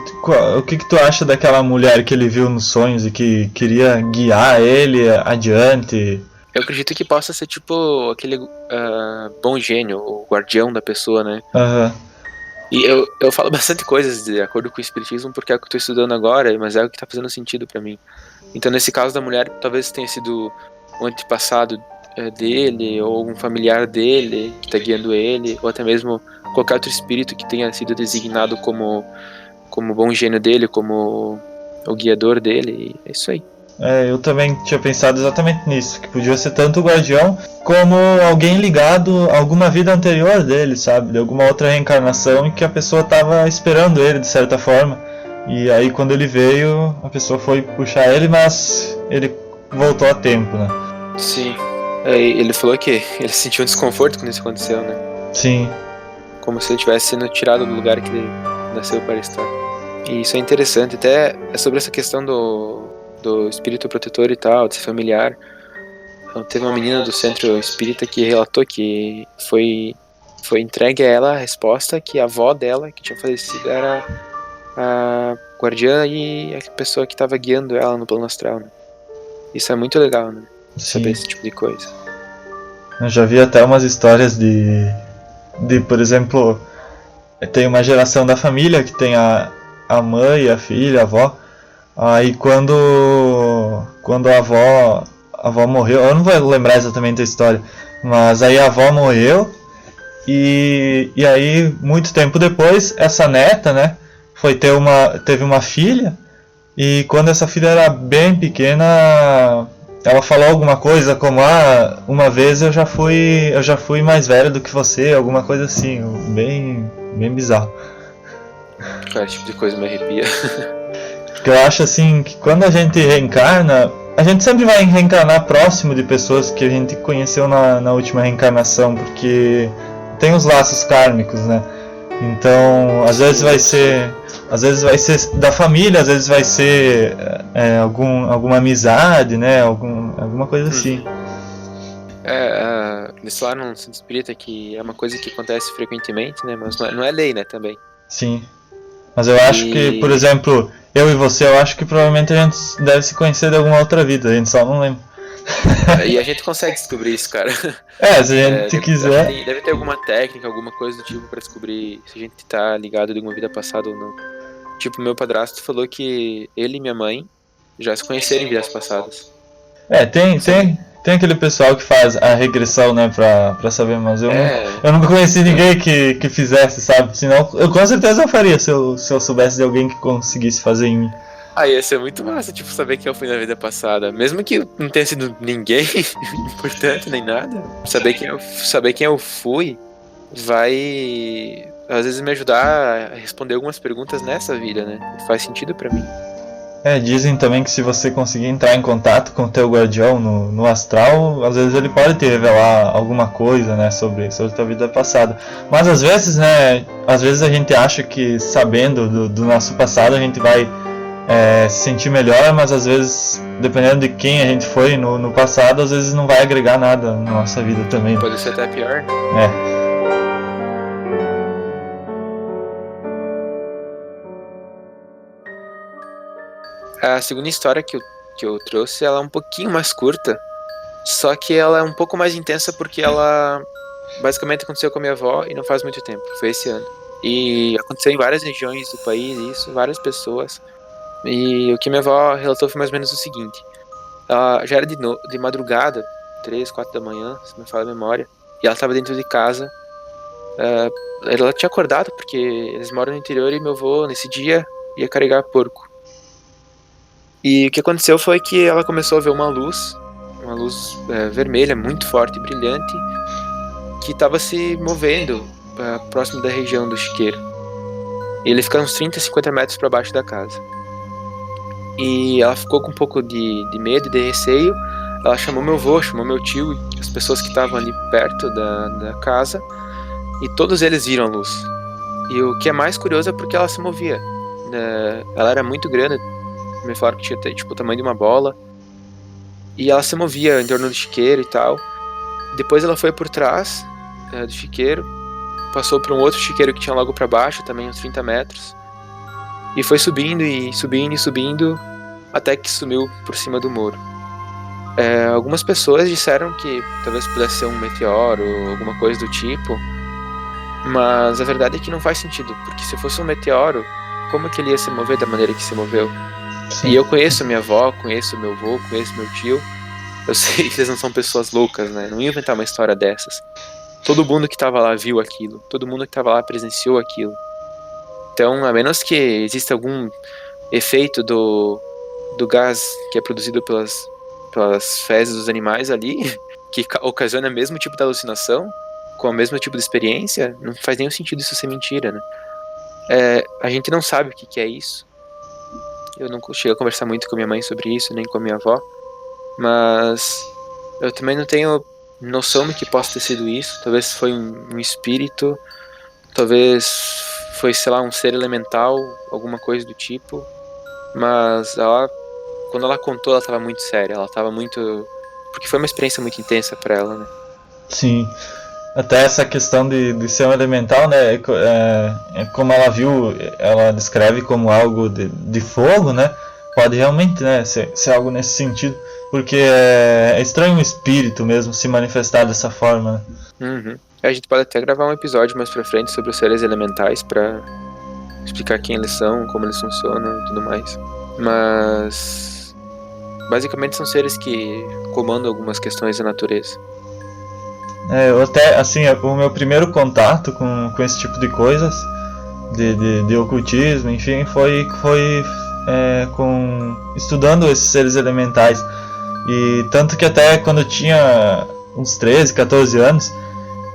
o que tu acha daquela mulher que ele viu nos sonhos e que queria guiar ele adiante? Eu acredito que possa ser tipo aquele bom gênio, o guardião da pessoa, né? Aham. E eu falo bastante coisas de acordo com o espiritismo porque é o que eu tô estudando agora, mas é o que tá fazendo sentido pra mim. Então nesse caso da mulher, talvez tenha sido um antepassado dele, ou algum familiar dele que tá guiando ele, ou até mesmo qualquer outro espírito que tenha sido designado como bom gênio dele, como o guiador dele, e é isso aí. Eu também tinha pensado exatamente nisso, que podia ser tanto o guardião como alguém ligado a alguma vida anterior dele, sabe? De alguma outra reencarnação em que a pessoa estava esperando ele de certa forma. E aí quando ele veio, a pessoa foi puxar ele, mas ele voltou a tempo, né? Sim. Ele falou que ele sentiu um desconforto quando isso aconteceu, né? Sim. Como se ele tivesse sendo tirado do lugar que ele nasceu para estar. E isso é interessante, até é sobre essa questão do espírito protetor e tal, de ser familiar. Então, teve uma menina do centro espírita que relatou que foi entregue a ela a resposta que a avó dela, que tinha falecido, era a guardiã e a pessoa que estava guiando ela no plano astral, né? Isso é muito legal, né? Saber esse tipo de coisa. Eu já vi até umas histórias de por exemplo, tem uma geração da família que tem a mãe, a filha, a avó. Aí quando a avó morreu, eu não vou lembrar exatamente a história, mas aí a avó morreu e aí muito tempo depois essa neta, né, teve uma filha, e quando essa filha era bem pequena, ela falou alguma coisa como uma vez eu já fui mais velha do que você, alguma coisa assim, bem bizarro. Cara, esse tipo de coisa me arrepia. Porque eu acho assim que quando a gente reencarna, a gente sempre vai reencarnar próximo de pessoas que a gente conheceu na última reencarnação, porque tem os laços kármicos, né? Então, às vezes vai ser da família, às vezes vai ser alguma amizade, né? Alguma coisa assim. Eles falaram no Centro Espírita que é uma coisa que acontece frequentemente, né? Mas não é lei, né, também. Sim. Mas eu acho que, por exemplo, eu e você, eu acho que provavelmente a gente deve se conhecer de alguma outra vida, a gente só não lembra. E a gente consegue descobrir isso, cara. Se a gente quiser. Deve ter alguma técnica, alguma coisa do tipo pra descobrir se a gente tá ligado de alguma vida passada ou não. Tipo, meu padrasto falou que ele e minha mãe já se conheceram em vidas passadas. Tem aquele pessoal que faz a regressão, né, pra saber, mas eu nunca conheci ninguém que fizesse, sabe? Senão, eu com certeza faria se eu soubesse de alguém que conseguisse fazer em mim. Ia ser muito massa, tipo, saber quem eu fui na vida passada. Mesmo que não tenha sido ninguém importante nem nada. Saber quem eu fui vai, às vezes, me ajudar a responder algumas perguntas nessa vida, né? Faz sentido pra mim. Dizem também que se você conseguir entrar em contato com o teu guardião no astral, às vezes ele pode te revelar alguma coisa, né, sobre tua vida passada. Mas às vezes, né, a gente acha que sabendo do nosso passado a gente vai se sentir melhor, mas às vezes, dependendo de quem a gente foi no passado, às vezes não vai agregar nada na nossa vida também. Pode ser até pior. A segunda história que eu trouxe, ela é um pouquinho mais curta, só que ela é um pouco mais intensa porque ela basicamente aconteceu com a minha avó e não faz muito tempo, foi esse ano. E aconteceu em várias regiões do país, isso, várias pessoas. E o que minha avó relatou foi mais ou menos o seguinte: ela já era de madrugada, 3, 4 da manhã, se não me falha a memória, e ela estava dentro de casa. Ela tinha acordado porque eles moram no interior e meu avô, nesse dia, ia carregar porco. E o que aconteceu foi que ela começou a ver uma luz vermelha, muito forte e brilhante, que estava se movendo próximo da região do chiqueiro. E ele fica uns 30, 50 metros para baixo da casa. E ela ficou com um pouco de medo e de receio. Ela chamou meu avô, chamou meu tio e as pessoas que estavam ali perto da casa, e todos eles viram a luz. E o que é mais curioso é porque ela se movia. Ela era muito grande, me falaram que tinha tipo o tamanho de uma bola, e ela se movia em torno do chiqueiro e tal. Depois ela foi por trás do chiqueiro, passou por um outro chiqueiro que tinha logo para baixo, também uns 30 metros, e foi subindo e subindo e subindo até que sumiu por cima do muro. Algumas pessoas disseram que talvez pudesse ser um meteoro ou alguma coisa do tipo, mas a verdade é que não faz sentido, porque se fosse um meteoro, como que ele ia se mover da maneira que se moveu? Sim. E eu conheço minha avó, conheço meu avô, conheço meu tio. Eu sei que eles não são pessoas loucas, né? Não ia inventar uma história dessas. Todo mundo que tava lá viu aquilo. Todo mundo que tava lá presenciou aquilo. Então, a menos que exista algum efeito do gás que é produzido pelas fezes dos animais ali, que ocasiona o mesmo tipo de alucinação, com o mesmo tipo de experiência, não faz nenhum sentido isso ser mentira, né? A gente não sabe o que é isso. Eu não cheguei a conversar muito com minha mãe sobre isso, nem com a minha avó, mas eu também não tenho noção do que possa ter sido isso. Talvez foi um espírito, talvez foi, sei lá, um ser elemental, alguma coisa do tipo, mas quando ela contou, ela estava muito séria, ela estava muito... porque foi uma experiência muito intensa para ela, né? Sim. Até essa questão de ser um elemental, né, como ela viu, ela descreve como algo de fogo, né, pode realmente, né, ser algo nesse sentido, porque é estranho um espírito mesmo se manifestar dessa forma, né. Uhum. A gente pode até gravar um episódio mais pra frente sobre os seres elementais pra explicar quem eles são, como eles funcionam e tudo mais. Mas basicamente são seres que comandam algumas questões da natureza. Eu até, assim, o meu primeiro contato com esse tipo de coisas, de ocultismo, enfim, foi estudando esses seres elementais. E tanto que até quando eu tinha uns 13, 14 anos,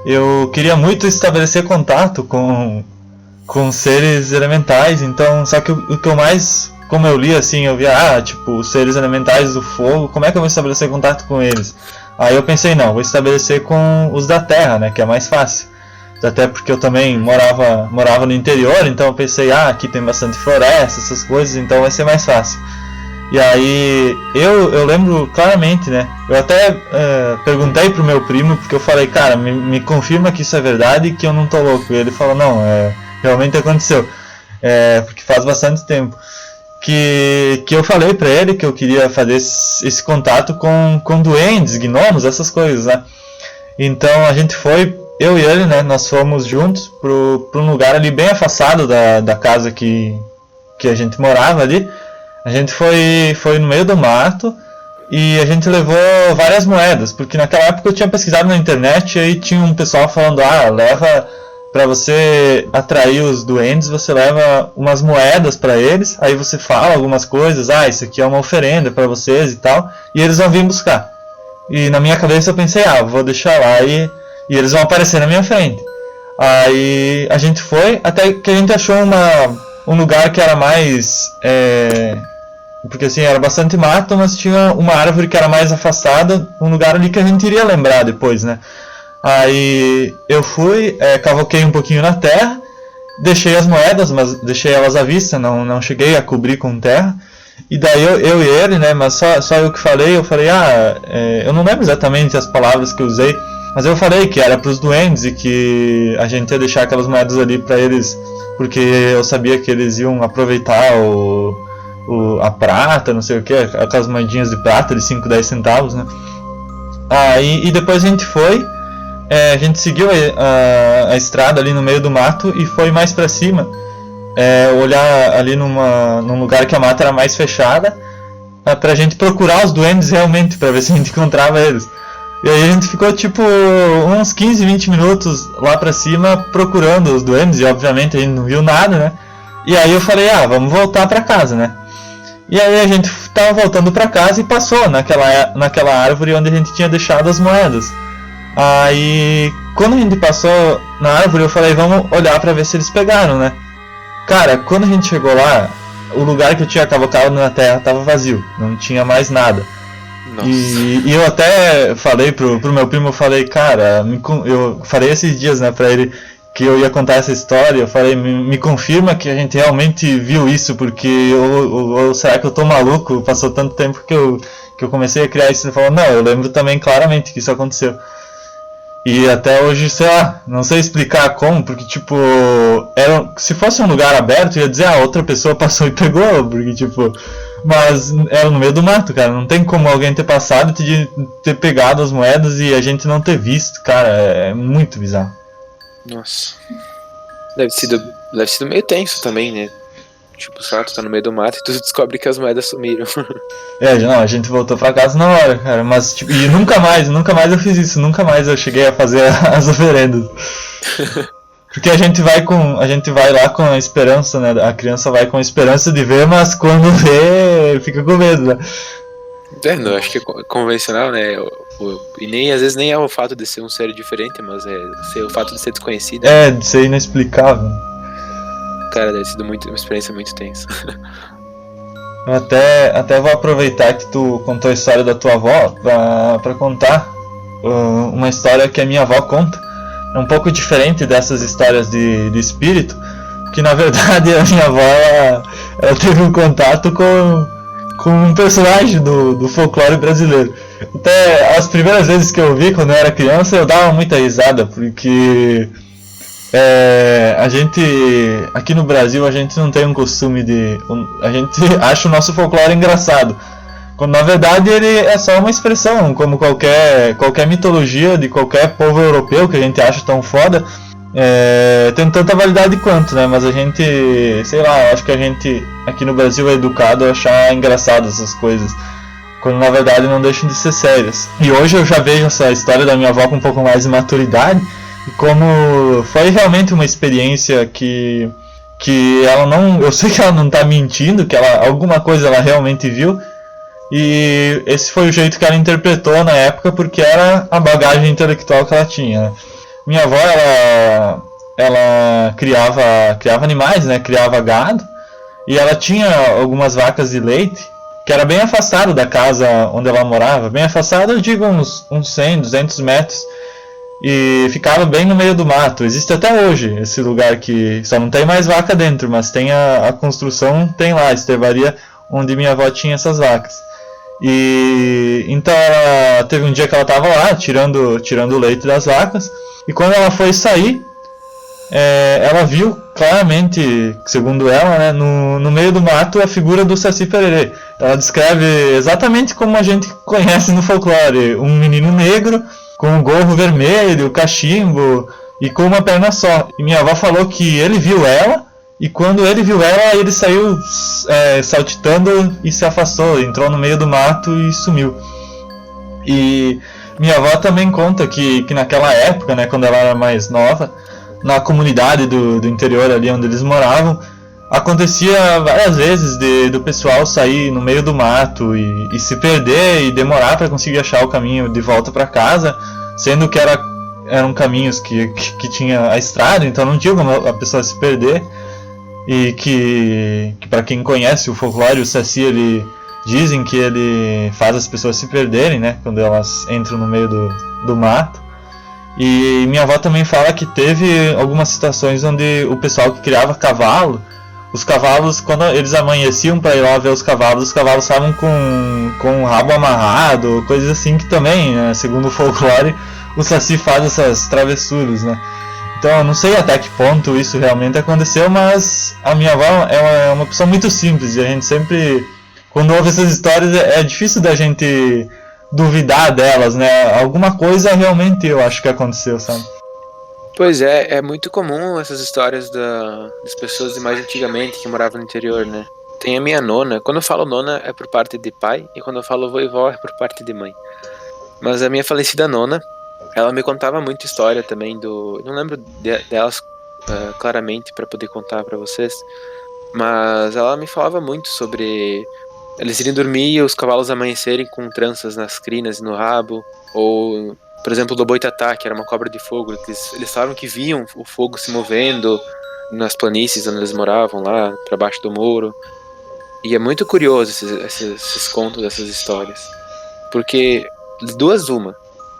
eu queria muito estabelecer contato com seres elementais. Então, só que o que eu mais, como eu li assim, eu via, tipo, os seres elementais do fogo, como é que eu vou estabelecer contato com eles? Aí eu pensei, não, vou estabelecer com os da terra, né, que é mais fácil. Até porque eu também morava no interior, então eu pensei, aqui tem bastante floresta, essas coisas, então vai ser mais fácil. E aí, eu lembro claramente, né, eu até perguntei pro meu primo, porque eu falei, cara, me confirma que isso é verdade e que eu não tô louco. E ele falou, não, realmente aconteceu, porque faz bastante tempo. Que eu falei pra ele que eu queria fazer esse contato com duendes, gnomos, essas coisas, né. Então a gente foi, eu e ele, né, nós fomos juntos pra um lugar ali bem afastado da casa que a gente morava ali. A gente foi no meio do mato e a gente levou várias moedas, porque naquela época eu tinha pesquisado na internet e aí tinha um pessoal falando, leva, pra você atrair os duendes, você leva umas moedas pra eles, aí você fala algumas coisas, isso aqui é uma oferenda pra vocês e tal, e eles vão vir buscar. E na minha cabeça eu pensei, vou deixar lá e eles vão aparecer na minha frente. Aí a gente foi, até que a gente achou um lugar que era mais... porque assim, era bastante mato, mas tinha uma árvore que era mais afastada, um lugar ali que a gente iria lembrar depois, né? Aí eu fui, cavoquei um pouquinho na terra, deixei as moedas, mas deixei elas à vista, não cheguei a cobrir com terra. E daí eu e ele, né, mas só eu que falei, eu não lembro exatamente as palavras que eu usei, mas eu falei que era pros duendes e que a gente ia deixar aquelas moedas ali pra eles, porque eu sabia que eles iam aproveitar a prata, não sei o que, aquelas moedinhas de prata de 5, 10 centavos, né. E depois a gente foi, a gente seguiu a estrada ali no meio do mato e foi mais pra cima, olhar ali num lugar que a mata era mais fechada, pra gente procurar os duendes realmente, pra ver se a gente encontrava eles. E aí a gente ficou tipo uns 15, 20 minutos lá pra cima procurando os duendes e obviamente a gente não viu nada, né. E aí eu falei, vamos voltar pra casa, né. E aí a gente tava voltando pra casa e passou naquela árvore onde a gente tinha deixado as moedas. Aí quando a gente passou na árvore eu falei, vamos olhar pra ver se eles pegaram, né. Cara, quando a gente chegou lá, o lugar que eu tinha cavocado na terra tava vazio, não tinha mais nada. E eu até falei pro meu primo, eu falei, cara, eu falei esses dias, né, pra ele que eu ia contar essa história, eu falei, me confirma que a gente realmente viu isso, porque ou será que eu tô maluco? Passou tanto tempo que eu comecei a criar isso. Ele falou, não, eu lembro também claramente que isso aconteceu. E até hoje, sei lá, não sei explicar como, porque tipo, se fosse um lugar aberto, eu ia dizer, outra pessoa passou e pegou, porque tipo, mas era no meio do mato, cara, não tem como alguém ter passado e ter pegado as moedas e a gente não ter visto, cara, é muito bizarro. Nossa. Deve ter sido meio tenso também, né? Tipo, só tu tá no meio do mato e tu descobre que as moedas sumiram. Não, a gente voltou pra casa na hora, cara, mas tipo, e nunca mais eu fiz isso, nunca mais eu cheguei a fazer as oferendas. Porque a gente vai lá com a esperança, né? A criança vai com a esperança de ver, mas quando vê, fica com medo, né? Não, acho que é convencional, né? E nem às vezes nem é o fato de ser um ser diferente, mas o fato de ser desconhecido. De ser inexplicável. Cara, deve ter sido uma experiência muito tensa. Eu até vou aproveitar que tu contou a história da tua avó pra contar uma história que a minha avó conta. É um pouco diferente dessas histórias de espírito, que na verdade a minha avó ela teve um contato com um personagem do folclore brasileiro. Até as primeiras vezes que eu vi quando eu era criança eu dava muita risada, porque a gente aqui no Brasil a gente não tem um costume a gente acha o nosso folclore engraçado, Quando na verdade ele é só uma expressão, como qualquer mitologia de qualquer povo europeu que a gente acha tão foda, tem tanta validade quanto, né? Mas a gente, sei lá, acho que a gente aqui no Brasil é educado a achar engraçado essas coisas, quando na verdade não deixam de ser sérias. E hoje eu já vejo essa história da minha avó com um pouco mais de maturidade, e como foi realmente uma experiência que ela não, eu sei que ela não tá mentindo, que alguma coisa ela realmente viu, e esse foi o jeito que ela interpretou na época, porque era a bagagem intelectual que ela tinha, né? Minha avó, ela criava animais, né? Criava gado, e ela tinha algumas vacas de leite, que era bem afastado da casa onde ela morava, bem afastado, eu digo uns 100, 200 metros, e ficava bem no meio do mato. Existe até hoje esse lugar que só não tem mais vaca dentro, mas tem a construção, tem lá a estrebaria onde minha avó tinha essas vacas. E então ela teve um dia que ela estava lá tirando o leite das vacas, e quando ela foi sair, ela viu claramente, segundo ela, né, no meio do mato, a figura do Saci Pererê. Ela descreve exatamente como a gente conhece no folclore: um menino negro com um gorro vermelho, cachimbo e com uma perna só. E minha avó falou que ele viu ela, e quando ele viu ela, ele saiu saltitando e se afastou, entrou no meio do mato e sumiu. E minha avó também conta que naquela época, né, quando ela era mais nova, na comunidade do interior ali onde eles moravam, acontecia várias vezes do pessoal sair no meio do mato e se perder e demorar para conseguir achar o caminho de volta para casa, sendo que eram caminhos que tinha a estrada, então não tinha como a pessoa se perder. E que para quem conhece o folclore, o Saci, dizem que ele faz as pessoas se perderem, né, quando elas entram no meio do mato. E minha avó também fala que teve algumas situações onde o pessoal que criava cavalo, os cavalos, quando eles amanheciam para ir lá ver os cavalos estavam com o rabo amarrado, coisas assim, que também, né, segundo o folclore, o Saci faz essas travessuras, né. Então eu não sei até que ponto isso realmente aconteceu, mas a minha avó é uma pessoa muito simples, e a gente sempre, quando ouve essas histórias, é difícil da gente duvidar delas, né? Alguma coisa realmente eu acho que aconteceu, sabe? Pois é muito comum essas histórias das pessoas de mais antigamente que moravam no interior, né? Tem a minha nona, quando eu falo nona é por parte de pai, e quando eu falo vovó é por parte de mãe. Mas a minha falecida nona, ela me contava muita história também eu não lembro delas claramente para poder contar para vocês, mas ela me falava muito sobre eles irem dormir e os cavalos amanhecerem com tranças nas crinas e no rabo, ou, por exemplo, do boitatá, que era uma cobra de fogo, eles falavam que viam o fogo se movendo nas planícies onde eles moravam, lá para baixo do muro. E é muito curioso esses contos, essas histórias, porque duas uma,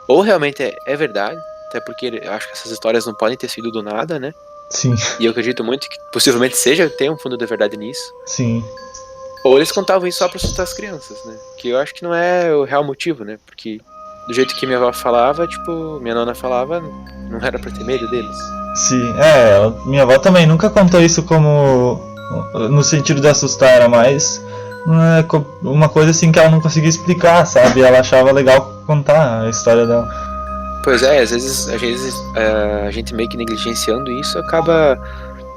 ou realmente é verdade, até porque eu acho que essas histórias não podem ter sido do nada, né? Sim. E eu acredito muito que possivelmente tem um fundo de verdade nisso. Sim. Ou eles contavam isso só pra assustar as crianças, né? Que eu acho que não é o real motivo, né? Porque do jeito que minha avó falava, tipo, minha nona falava, não era pra ter medo deles. Sim, minha avó também nunca contou isso como no sentido de assustar, era mais uma coisa assim que ela não conseguia explicar, sabe? Ela achava legal contar a história dela. Pois é, às vezes a gente meio que negligenciando isso acaba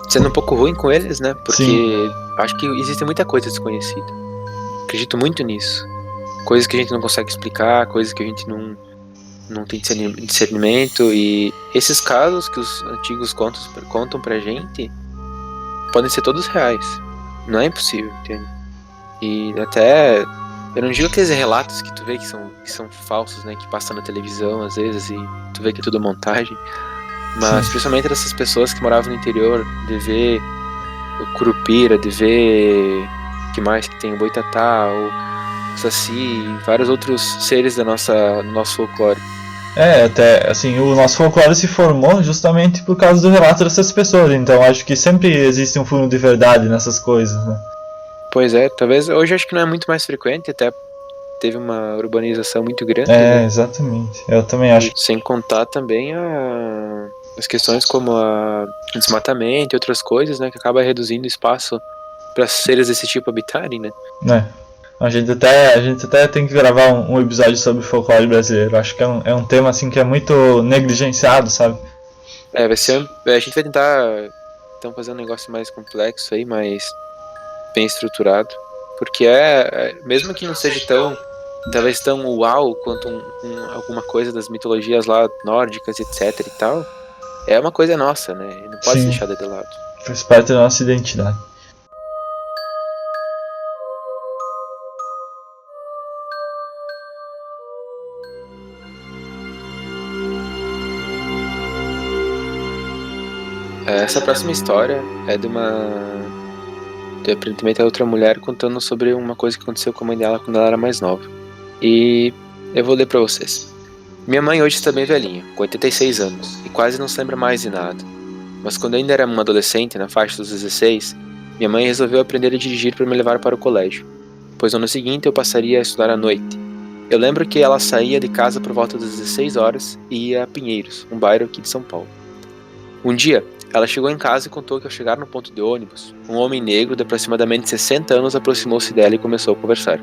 sendo um pouco ruim com eles, né? Porque Sim. acho que existe muita coisa desconhecida. Acredito muito nisso. Coisas que a gente não consegue explicar, coisas que a gente não tem discernimento, e esses casos que os antigos contam pra gente podem ser todos reais. Não é impossível, entende? E até, eu não digo aqueles relatos que tu vê que são falsos, né? Que passam na televisão às vezes e tu vê que é tudo montagem. Mas principalmente dessas pessoas que moravam no interior, de ver o curupira, de ver que mais que tem o boitatá, o saci e vários outros seres do nosso folclore. Até assim, o nosso folclore se formou justamente por causa do relato dessas pessoas, então acho que sempre existe um fundo de verdade nessas coisas, né? Pois é, talvez hoje acho que não é muito mais frequente, até teve uma urbanização muito grande, É, né? exatamente. Eu também acho. Sem contar também as questões como o desmatamento e outras coisas, né? Que acaba reduzindo espaço para seres desse tipo habitarem, né? A gente até tem que gravar um episódio sobre folclore brasileiro. Acho que é um tema assim que é muito negligenciado, sabe? Vai ser. A gente vai tentar então fazer um negócio mais complexo aí, mais bem estruturado. Porque mesmo que não seja talvez tão uau quanto alguma coisa das mitologias lá nórdicas, etc e tal, é uma coisa nossa, né? Não pode Sim. ser deixada de lado. Faz parte da nossa identidade. Essa próxima história é de aparentemente, outra mulher contando sobre uma coisa que aconteceu com a mãe dela quando ela era mais nova. E eu vou ler pra vocês. Minha mãe hoje está bem velhinha, com 86 anos, e quase não se lembra mais de nada. Mas quando eu ainda era uma adolescente, na faixa dos 16, minha mãe resolveu aprender a dirigir para me levar para o colégio, pois no ano seguinte eu passaria a estudar à noite. Eu lembro que ela saía de casa por volta das 16 horas e ia a Pinheiros, um bairro aqui de São Paulo. Um dia, ela chegou em casa e contou que ao chegar no ponto de ônibus, um homem negro de aproximadamente 60 anos aproximou-se dela e começou a conversar.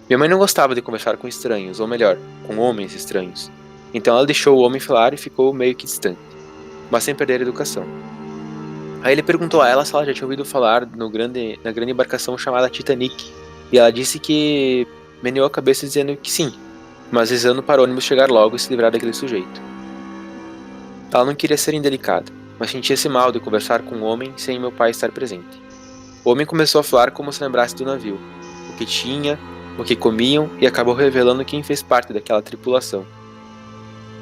Minha mãe não gostava de conversar com estranhos, ou melhor, com homens estranhos. Então ela deixou o homem falar e ficou meio que distante, mas sem perder a educação. Aí ele perguntou a ela se ela já tinha ouvido falar na grande embarcação chamada Titanic, e ela disse que meneou a cabeça dizendo que sim, mas rezando para o ônibus chegar logo e se livrar daquele sujeito. Ela não queria ser indelicada, mas sentia-se mal de conversar com um homem sem meu pai estar presente. O homem começou a falar como se lembrasse do navio, o que tinha, o que comiam, e acabou revelando quem fez parte daquela tripulação.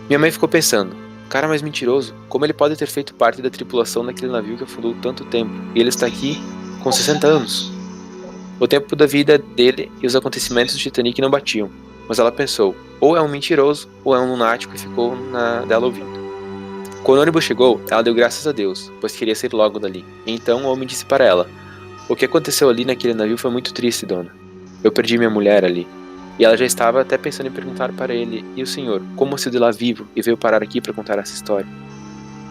Minha mãe ficou pensando, cara mais mentiroso, como ele pode ter feito parte da tripulação daquele navio que afundou tanto tempo, e ele está aqui com 60 anos? O tempo da vida dele e os acontecimentos do Titanic não batiam, mas ela pensou, ou é um mentiroso, ou é um lunático, e ficou dela ouvindo. Quando o ônibus chegou, ela deu graças a Deus, pois queria sair logo dali. E então o homem disse para ela, o que aconteceu ali naquele navio foi muito triste, dona. Eu perdi minha mulher ali. E ela já estava até pensando em perguntar para ele, e o senhor, como saiu de lá vivo e veio parar aqui para contar essa história?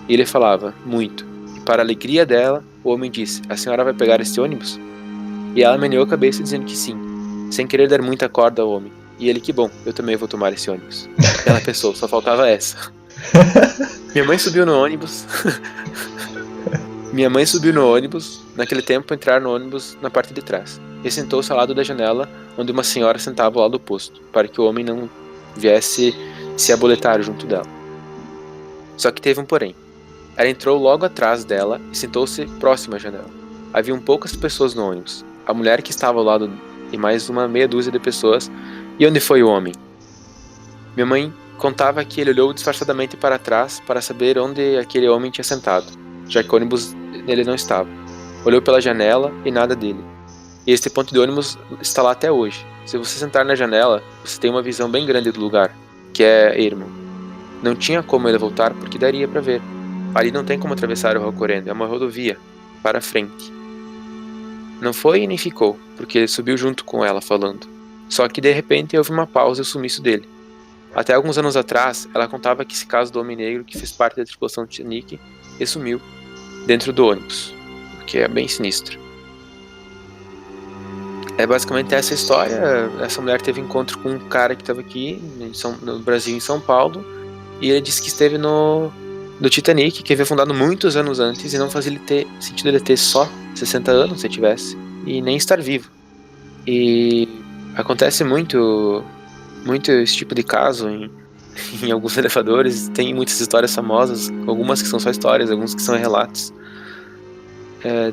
E ele falava, muito. E para a alegria dela, o homem disse, a senhora vai pegar este ônibus? E ela meneou a cabeça dizendo que sim, sem querer dar muita corda ao homem. E ele, que bom, eu também vou tomar esse ônibus. E ela pensou, só faltava essa. Minha mãe subiu no ônibus. Naquele tempo entraram no ônibus na parte de trás. E sentou-se ao lado da janela, onde uma senhora sentava ao lado oposto, para que o homem não viesse se aboletar junto dela. Só que teve um porém. Ela entrou logo atrás dela e sentou-se próxima à janela. Haviam poucas pessoas no ônibus. A mulher que estava ao lado e mais uma meia dúzia de pessoas. E onde foi o homem? Minha mãe contava que ele olhou disfarçadamente para trás para saber onde aquele homem tinha sentado, já que o ônibus nele não estava. Olhou pela janela e nada dele. E este ponto de ônibus está lá até hoje. Se você sentar na janela, você tem uma visão bem grande do lugar, que é ermo. Não tinha como ele voltar porque daria para ver. Ali não tem como atravessar o rio correndo, é uma rodovia, para frente. Não foi e nem ficou, porque ele subiu junto com ela falando. Só que de repente houve uma pausa e o sumiço dele. Até alguns anos atrás, ela contava que esse caso do homem negro que fez parte da tripulação do Titanic e sumiu dentro do ônibus, o que é bem sinistro. É basicamente essa história. Essa mulher teve encontro com um cara que estava aqui no Brasil, em São Paulo, e ele disse que esteve no Titanic, que havia fundado muitos anos antes, e não fazia sentido ele ter só 60 anos, se tivesse, e nem estar vivo. E acontece muito esse tipo de caso em alguns elevadores. Tem muitas histórias famosas, algumas que são só histórias, alguns que são relatos,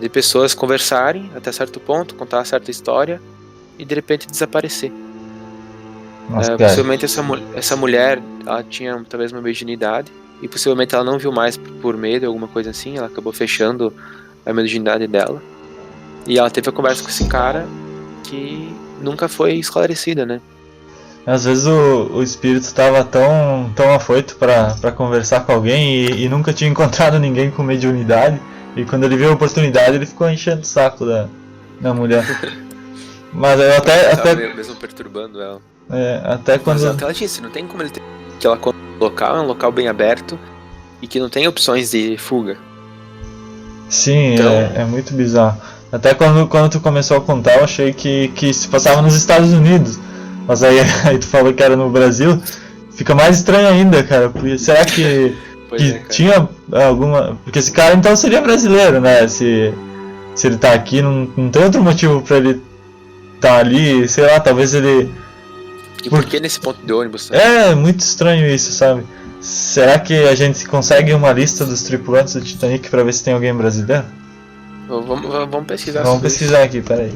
de pessoas conversarem até certo ponto, contar certa história e de repente desaparecer. Nossa, possivelmente essa mulher, ela tinha talvez uma mediunidade e possivelmente ela não viu mais por medo, alguma coisa assim. Ela acabou fechando a mediunidade dela e ela teve a conversa com esse cara que nunca foi esclarecida, né? Às vezes o espírito estava tão afoito para conversar com alguém e nunca tinha encontrado ninguém com mediunidade. E quando ele viu a oportunidade, ele ficou enchendo o saco da mulher. Mas eu até mesmo perturbando ela. Até quando... Mas ela disse, não tem como ele ter que ela local, é um local bem aberto e que não tem opções de fuga. Sim, então... é muito bizarro. Até quando tu começou a contar, eu achei que se passava nos Estados Unidos. Mas aí tu falou que era no Brasil. Fica mais estranho ainda, cara. Porque será que Cara. tinha alguma... Porque esse cara então seria brasileiro, né? Se ele tá aqui, não tem outro motivo pra ele tá ali. Sei lá, talvez ele... E por que nesse ponto de ônibus? É muito estranho isso, sabe? Será que a gente consegue uma lista dos tripulantes do Titanic pra ver se tem alguém brasileiro? Vamos pesquisar. Vamos sobre pesquisar aqui, peraí.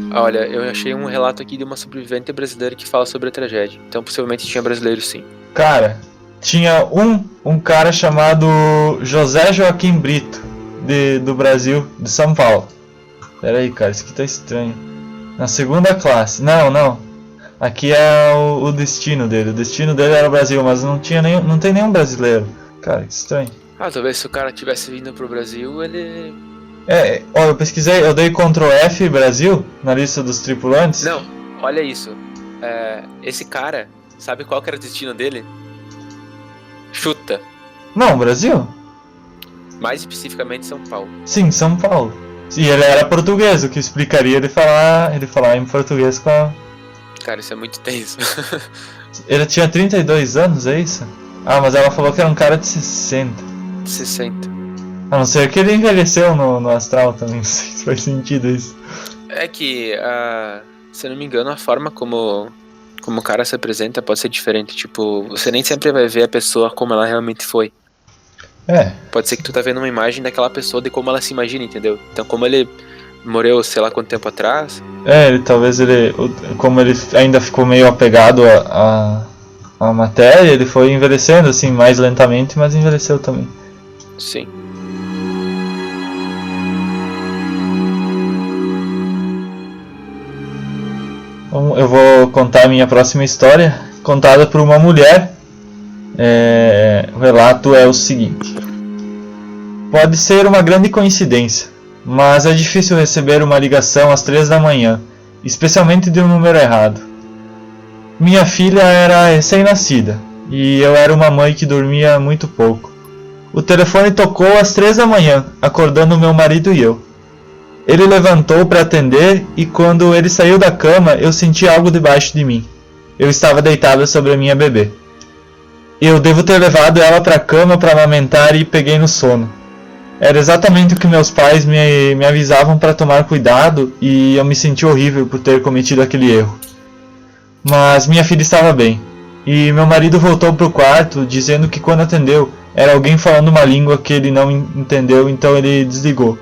isso. Olha, eu achei um relato aqui de uma sobrevivente brasileira que fala sobre a tragédia. Então possivelmente tinha brasileiro sim. Cara, tinha um cara chamado José Joaquim Brito, do Brasil, de São Paulo. Pera aí, cara, isso aqui tá estranho. Na segunda classe. Não. Aqui é o destino dele. O destino dele era o Brasil, mas não tem nenhum brasileiro. Cara, que estranho. Talvez se o cara tivesse vindo pro Brasil, ele... Ó, eu pesquisei, eu dei Ctrl F Brasil na lista dos tripulantes. Não, olha isso. Esse cara, sabe qual que era o destino dele? Chuta. Não, Brasil? Mais especificamente São Paulo. Sim, São Paulo. E ele era português, o que explicaria ele falar em português com a... Cara, isso é muito tenso. Ele tinha 32 anos, é isso? Ah, mas ela falou que era um cara de 60. 60. A não ser que ele envelheceu no astral também, não sei se faz sentido isso. É que, se eu não me engano, a forma como o cara se apresenta pode ser diferente. Tipo, você nem sempre vai ver a pessoa como ela realmente foi. Pode ser que tu tá vendo uma imagem daquela pessoa de como ela se imagina, entendeu? Então, como ele morreu, sei lá quanto tempo atrás... Como ele ainda ficou meio apegado à matéria, ele foi envelhecendo, assim, mais lentamente, mas envelheceu também. Sim. Eu vou contar a minha próxima história, contada por uma mulher. O relato é o seguinte: pode ser uma grande coincidência, mas é difícil receber uma ligação às 3 da manhã, especialmente de um número errado. Minha filha era recém-nascida e eu era uma mãe que dormia muito pouco. O telefone tocou às 3 da manhã, acordando meu marido e eu. Ele levantou para atender e quando ele saiu da cama, eu senti algo debaixo de mim. Eu estava deitada sobre a minha bebê. Eu devo ter levado ela para a cama para amamentar e peguei no sono. Era exatamente o que meus pais me avisavam para tomar cuidado e eu me senti horrível por ter cometido aquele erro. Mas minha filha estava bem. E meu marido voltou para o quarto dizendo que quando atendeu era alguém falando uma língua que ele não entendeu, então ele desligou.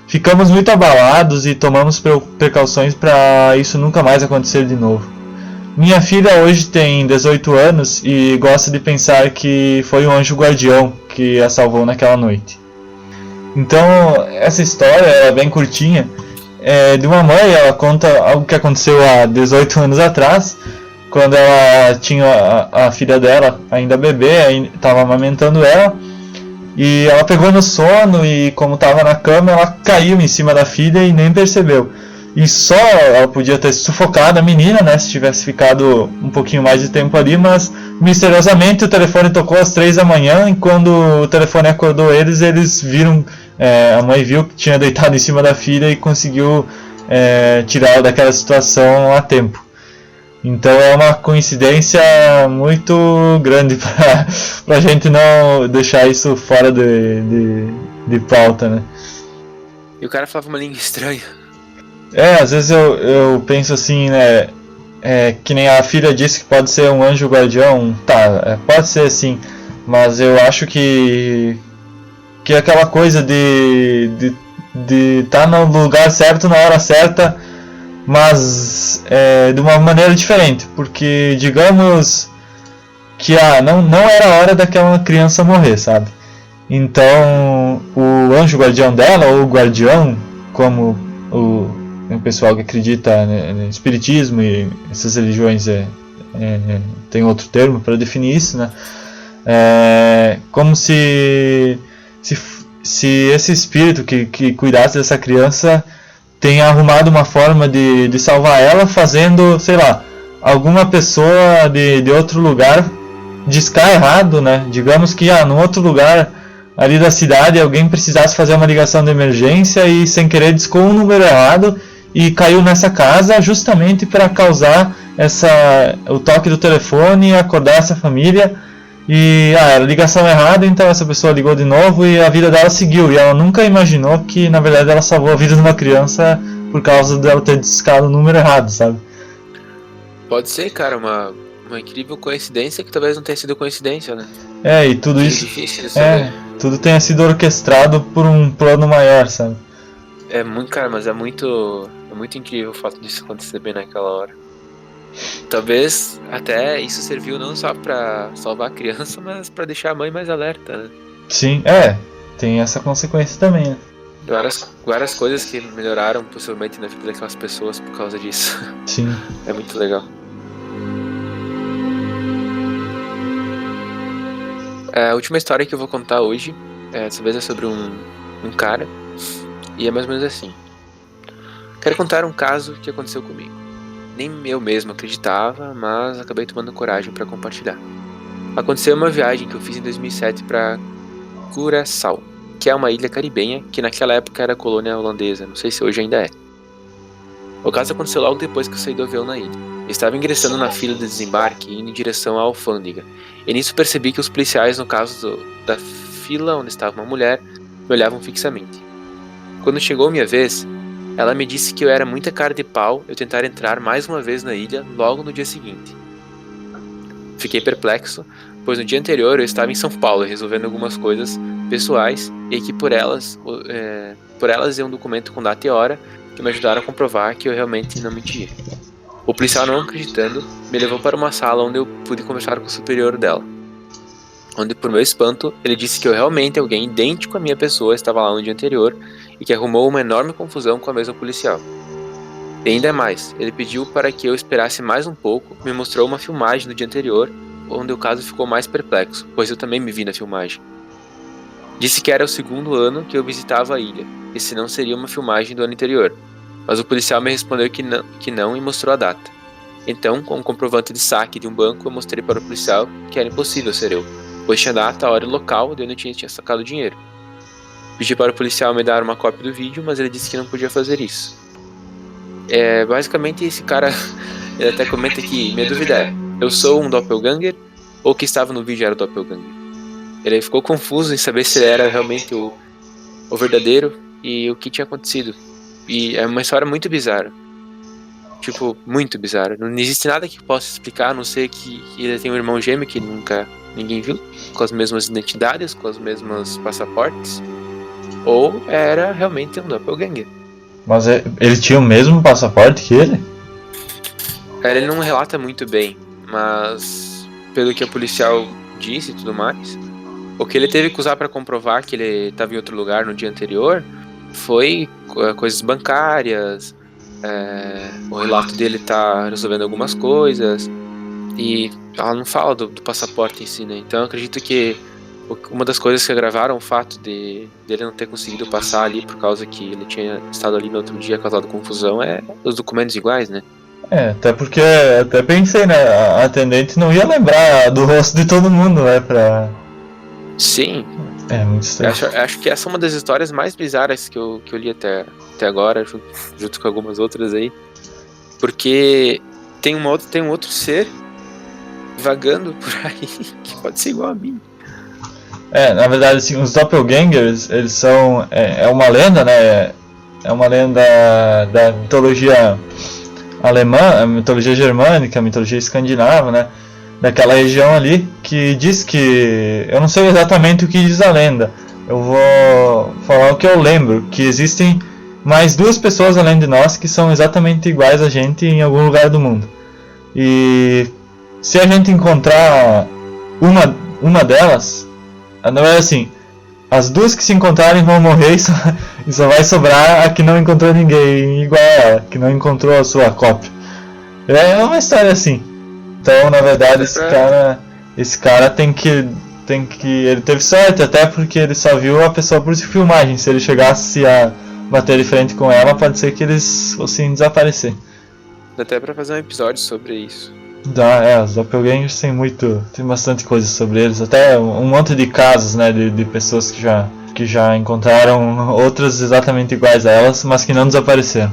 Ficamos muito abalados e tomamos precauções para isso nunca mais acontecer de novo. Minha filha hoje tem 18 anos e gosta de pensar que foi um anjo guardião que a salvou naquela noite. Então, essa história é bem curtinha. É de uma mãe, ela conta algo que aconteceu há 18 anos atrás, quando ela tinha a filha dela, ainda bebê, estava amamentando ela. E ela pegou no sono e, como estava na cama, ela caiu em cima da filha e nem percebeu. E só ela podia ter sufocado a menina, né, se tivesse ficado um pouquinho mais de tempo ali, mas misteriosamente o telefone tocou às 3 da manhã e quando o telefone acordou eles viram, a mãe viu que tinha deitado em cima da filha e conseguiu tirá-la daquela situação a tempo. Então é uma coincidência muito grande pra gente não deixar isso fora de pauta, né? E o cara falava uma língua estranha. Às vezes eu penso assim, né? Que nem a filha disse que pode ser um anjo guardião. Tá, pode ser sim. Mas eu acho que aquela coisa de estar no lugar certo, na hora certa, mas de uma maneira diferente. Porque digamos que não era a hora daquela criança morrer, sabe? Então o anjo guardião dela, ou o guardião, como o pessoal que acredita no espiritismo e essas religiões tem outro termo para definir isso, né? Como se esse espírito que cuidasse dessa criança tenha arrumado uma forma de salvar ela, fazendo, sei lá, alguma pessoa de outro lugar discar errado, né? Digamos que no outro lugar ali da cidade, alguém precisasse fazer uma ligação de emergência e sem querer discou um número errado e caiu nessa casa justamente para causar o toque do telefone e acordar essa família. E era ligação errada, então essa pessoa ligou de novo e a vida dela seguiu. E ela nunca imaginou que na verdade ela salvou a vida de uma criança por causa dela ter discado o número errado, sabe? Pode ser, cara, uma incrível coincidência que talvez não tenha sido coincidência, né? E tudo isso. Difícil de saber. Tudo tenha sido orquestrado por um plano maior, sabe? É muito, cara, mas é muito incrível o fato disso acontecer bem naquela hora. Talvez até isso serviu não só pra salvar a criança, mas pra deixar a mãe mais alerta, né? Sim, tem essa consequência também, né? Várias coisas que melhoraram possivelmente na vida daquelas pessoas por causa disso. Sim. É muito legal. A última história que eu vou contar hoje, dessa vez é sobre um cara, e é mais ou menos assim. Quero contar um caso que aconteceu comigo. Nem eu mesmo acreditava, mas acabei tomando coragem para compartilhar. Aconteceu uma viagem que eu fiz em 2007 para Curaçao, que é uma ilha caribenha que naquela época era colônia holandesa, não sei se hoje ainda é. O caso aconteceu logo depois que eu saí do avião na ilha. Eu estava ingressando na fila de desembarque e indo em direção à alfândega. E nisso percebi que os policiais, no caso da fila onde estava uma mulher, me olhavam fixamente. Quando chegou minha vez, ela me disse que eu era muita cara de pau eu tentar entrar mais uma vez na ilha logo no dia seguinte. Fiquei perplexo, pois no dia anterior eu estava em São Paulo resolvendo algumas coisas pessoais e que por elas e um documento com data e hora que me ajudaram a comprovar que eu realmente não mentia. O policial, não acreditando, me levou para uma sala onde eu pude conversar com o superior dela. Onde, por meu espanto, ele disse que realmente alguém idêntico à minha pessoa estava lá no dia anterior e que arrumou uma enorme confusão com a mesma policial. E ainda mais, ele pediu para que eu esperasse mais um pouco, me mostrou uma filmagem do dia anterior, onde o caso ficou mais perplexo, pois eu também me vi na filmagem. Disse que era o 2º ano que eu visitava a ilha, e se não seria uma filmagem do ano anterior. Mas o policial me respondeu que não e mostrou a data. Então, com um comprovante de saque de um banco, eu mostrei para o policial que era impossível ser eu, pois tinha data, hora e local de onde eu tinha sacado o dinheiro. Pedi para o policial me dar uma cópia do vídeo, mas ele disse que não podia fazer isso. Basicamente esse cara, ele até comenta que minha dúvida é, eu sou um doppelganger ou o que estava no vídeo era o doppelganger? Ele ficou confuso em saber se ele era realmente o verdadeiro e o que tinha acontecido. E é uma história muito bizarra. Tipo, muito bizarra. Não existe nada que possa explicar, a não ser que ele tem um irmão gêmeo que nunca ninguém viu, com as mesmas identidades, com os mesmos passaportes. Ou era realmente um doppelganger. Mas ele tinha o mesmo passaporte que ele? Cara, ele não relata muito bem, mas pelo que a policial disse e tudo mais, o que ele teve que usar para comprovar que ele estava em outro lugar no dia anterior foi coisas bancárias, o relato dele tá resolvendo algumas coisas, e ela não fala do passaporte em si, né? Então eu acredito que uma das coisas que agravaram o fato dele não ter conseguido passar ali por causa que ele tinha estado ali no outro dia causado confusão é os documentos iguais, né? Até porque, até pensei, né, a atendente não ia lembrar do rosto de todo mundo, né, Sim. É muito estranho. Acho que essa é uma das histórias mais bizarras que eu li até agora, junto com algumas outras aí. Porque tem um outro ser vagando por aí que pode ser igual a mim. Na verdade, assim, os doppelgangers, eles são... É uma lenda, né? É uma lenda da mitologia alemã, a mitologia germânica, a mitologia escandinava, né? Daquela região ali, que diz que... Eu não sei exatamente o que diz a lenda. Eu vou falar o que eu lembro, que existem mais 2 pessoas além de nós que são exatamente iguais a gente em algum lugar do mundo. E se a gente encontrar uma delas, não é assim, as 2 que se encontrarem vão morrer e só vai sobrar a que não encontrou ninguém igual a ela, que não encontrou a sua cópia. É uma história assim. Então, na verdade, esse cara tem que ele teve sorte, até porque ele só viu a pessoa por filmagem. Se ele chegasse a bater de frente com ela, pode ser que eles fossem desaparecer. Dá até pra fazer um episódio sobre isso. Os doppelgangers tem bastante coisa sobre eles, até um monte de casos, né, de pessoas que já encontraram outras exatamente iguais a elas, mas que não desapareceram.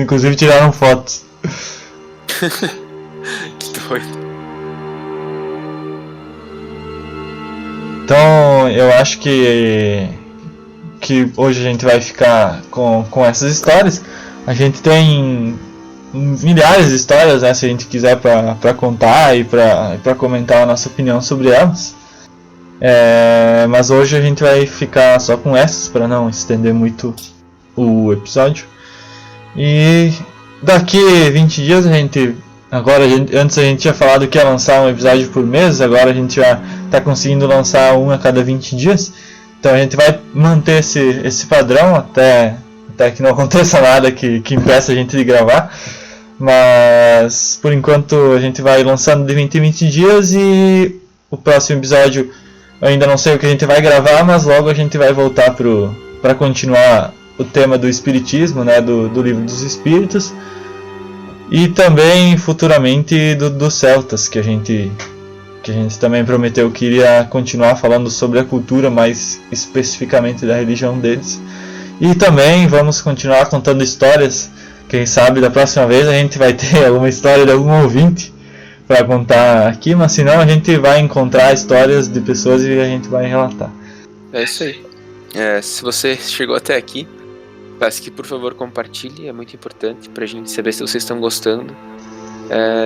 Inclusive tiraram fotos. Que doido. Então eu acho que hoje a gente vai ficar com essas histórias. A gente tem milhares de histórias, né, se a gente quiser para contar e para comentar a nossa opinião sobre elas. Mas hoje a gente vai ficar só com essas para não estender muito o episódio. E daqui 20 dias antes a gente tinha falado que ia lançar um episódio por mês, agora a gente já está conseguindo lançar um a cada 20 dias. Então a gente vai manter esse padrão até que não aconteça nada que impeça a gente de gravar. Mas por enquanto a gente vai lançando de 20 em 20 dias e o próximo episódio eu ainda não sei o que a gente vai gravar, mas logo a gente vai voltar para continuar o tema do espiritismo, né, do livro dos espíritos, e também futuramente dos celtas, que a gente também prometeu que iria continuar falando sobre a cultura, mais especificamente da religião deles. E também vamos continuar contando histórias. Quem sabe da próxima vez a gente vai ter alguma história de algum ouvinte para contar aqui, mas senão a gente vai encontrar histórias de pessoas e a gente vai relatar. É isso aí. Se você chegou até aqui, peço que por favor compartilhe, é muito importante pra gente saber se vocês estão gostando.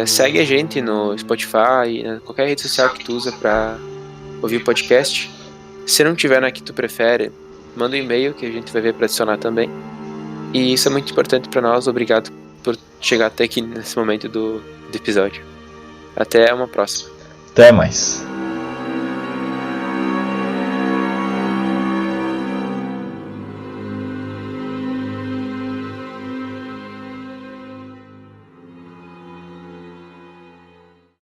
Segue a gente no Spotify, qualquer rede social que tu usa pra ouvir o podcast. Se não tiver na que tu prefere, manda um e-mail que a gente vai ver pra adicionar também. E isso é muito importante pra nós. Obrigado por chegar até aqui nesse momento do episódio. Até uma próxima. Até mais.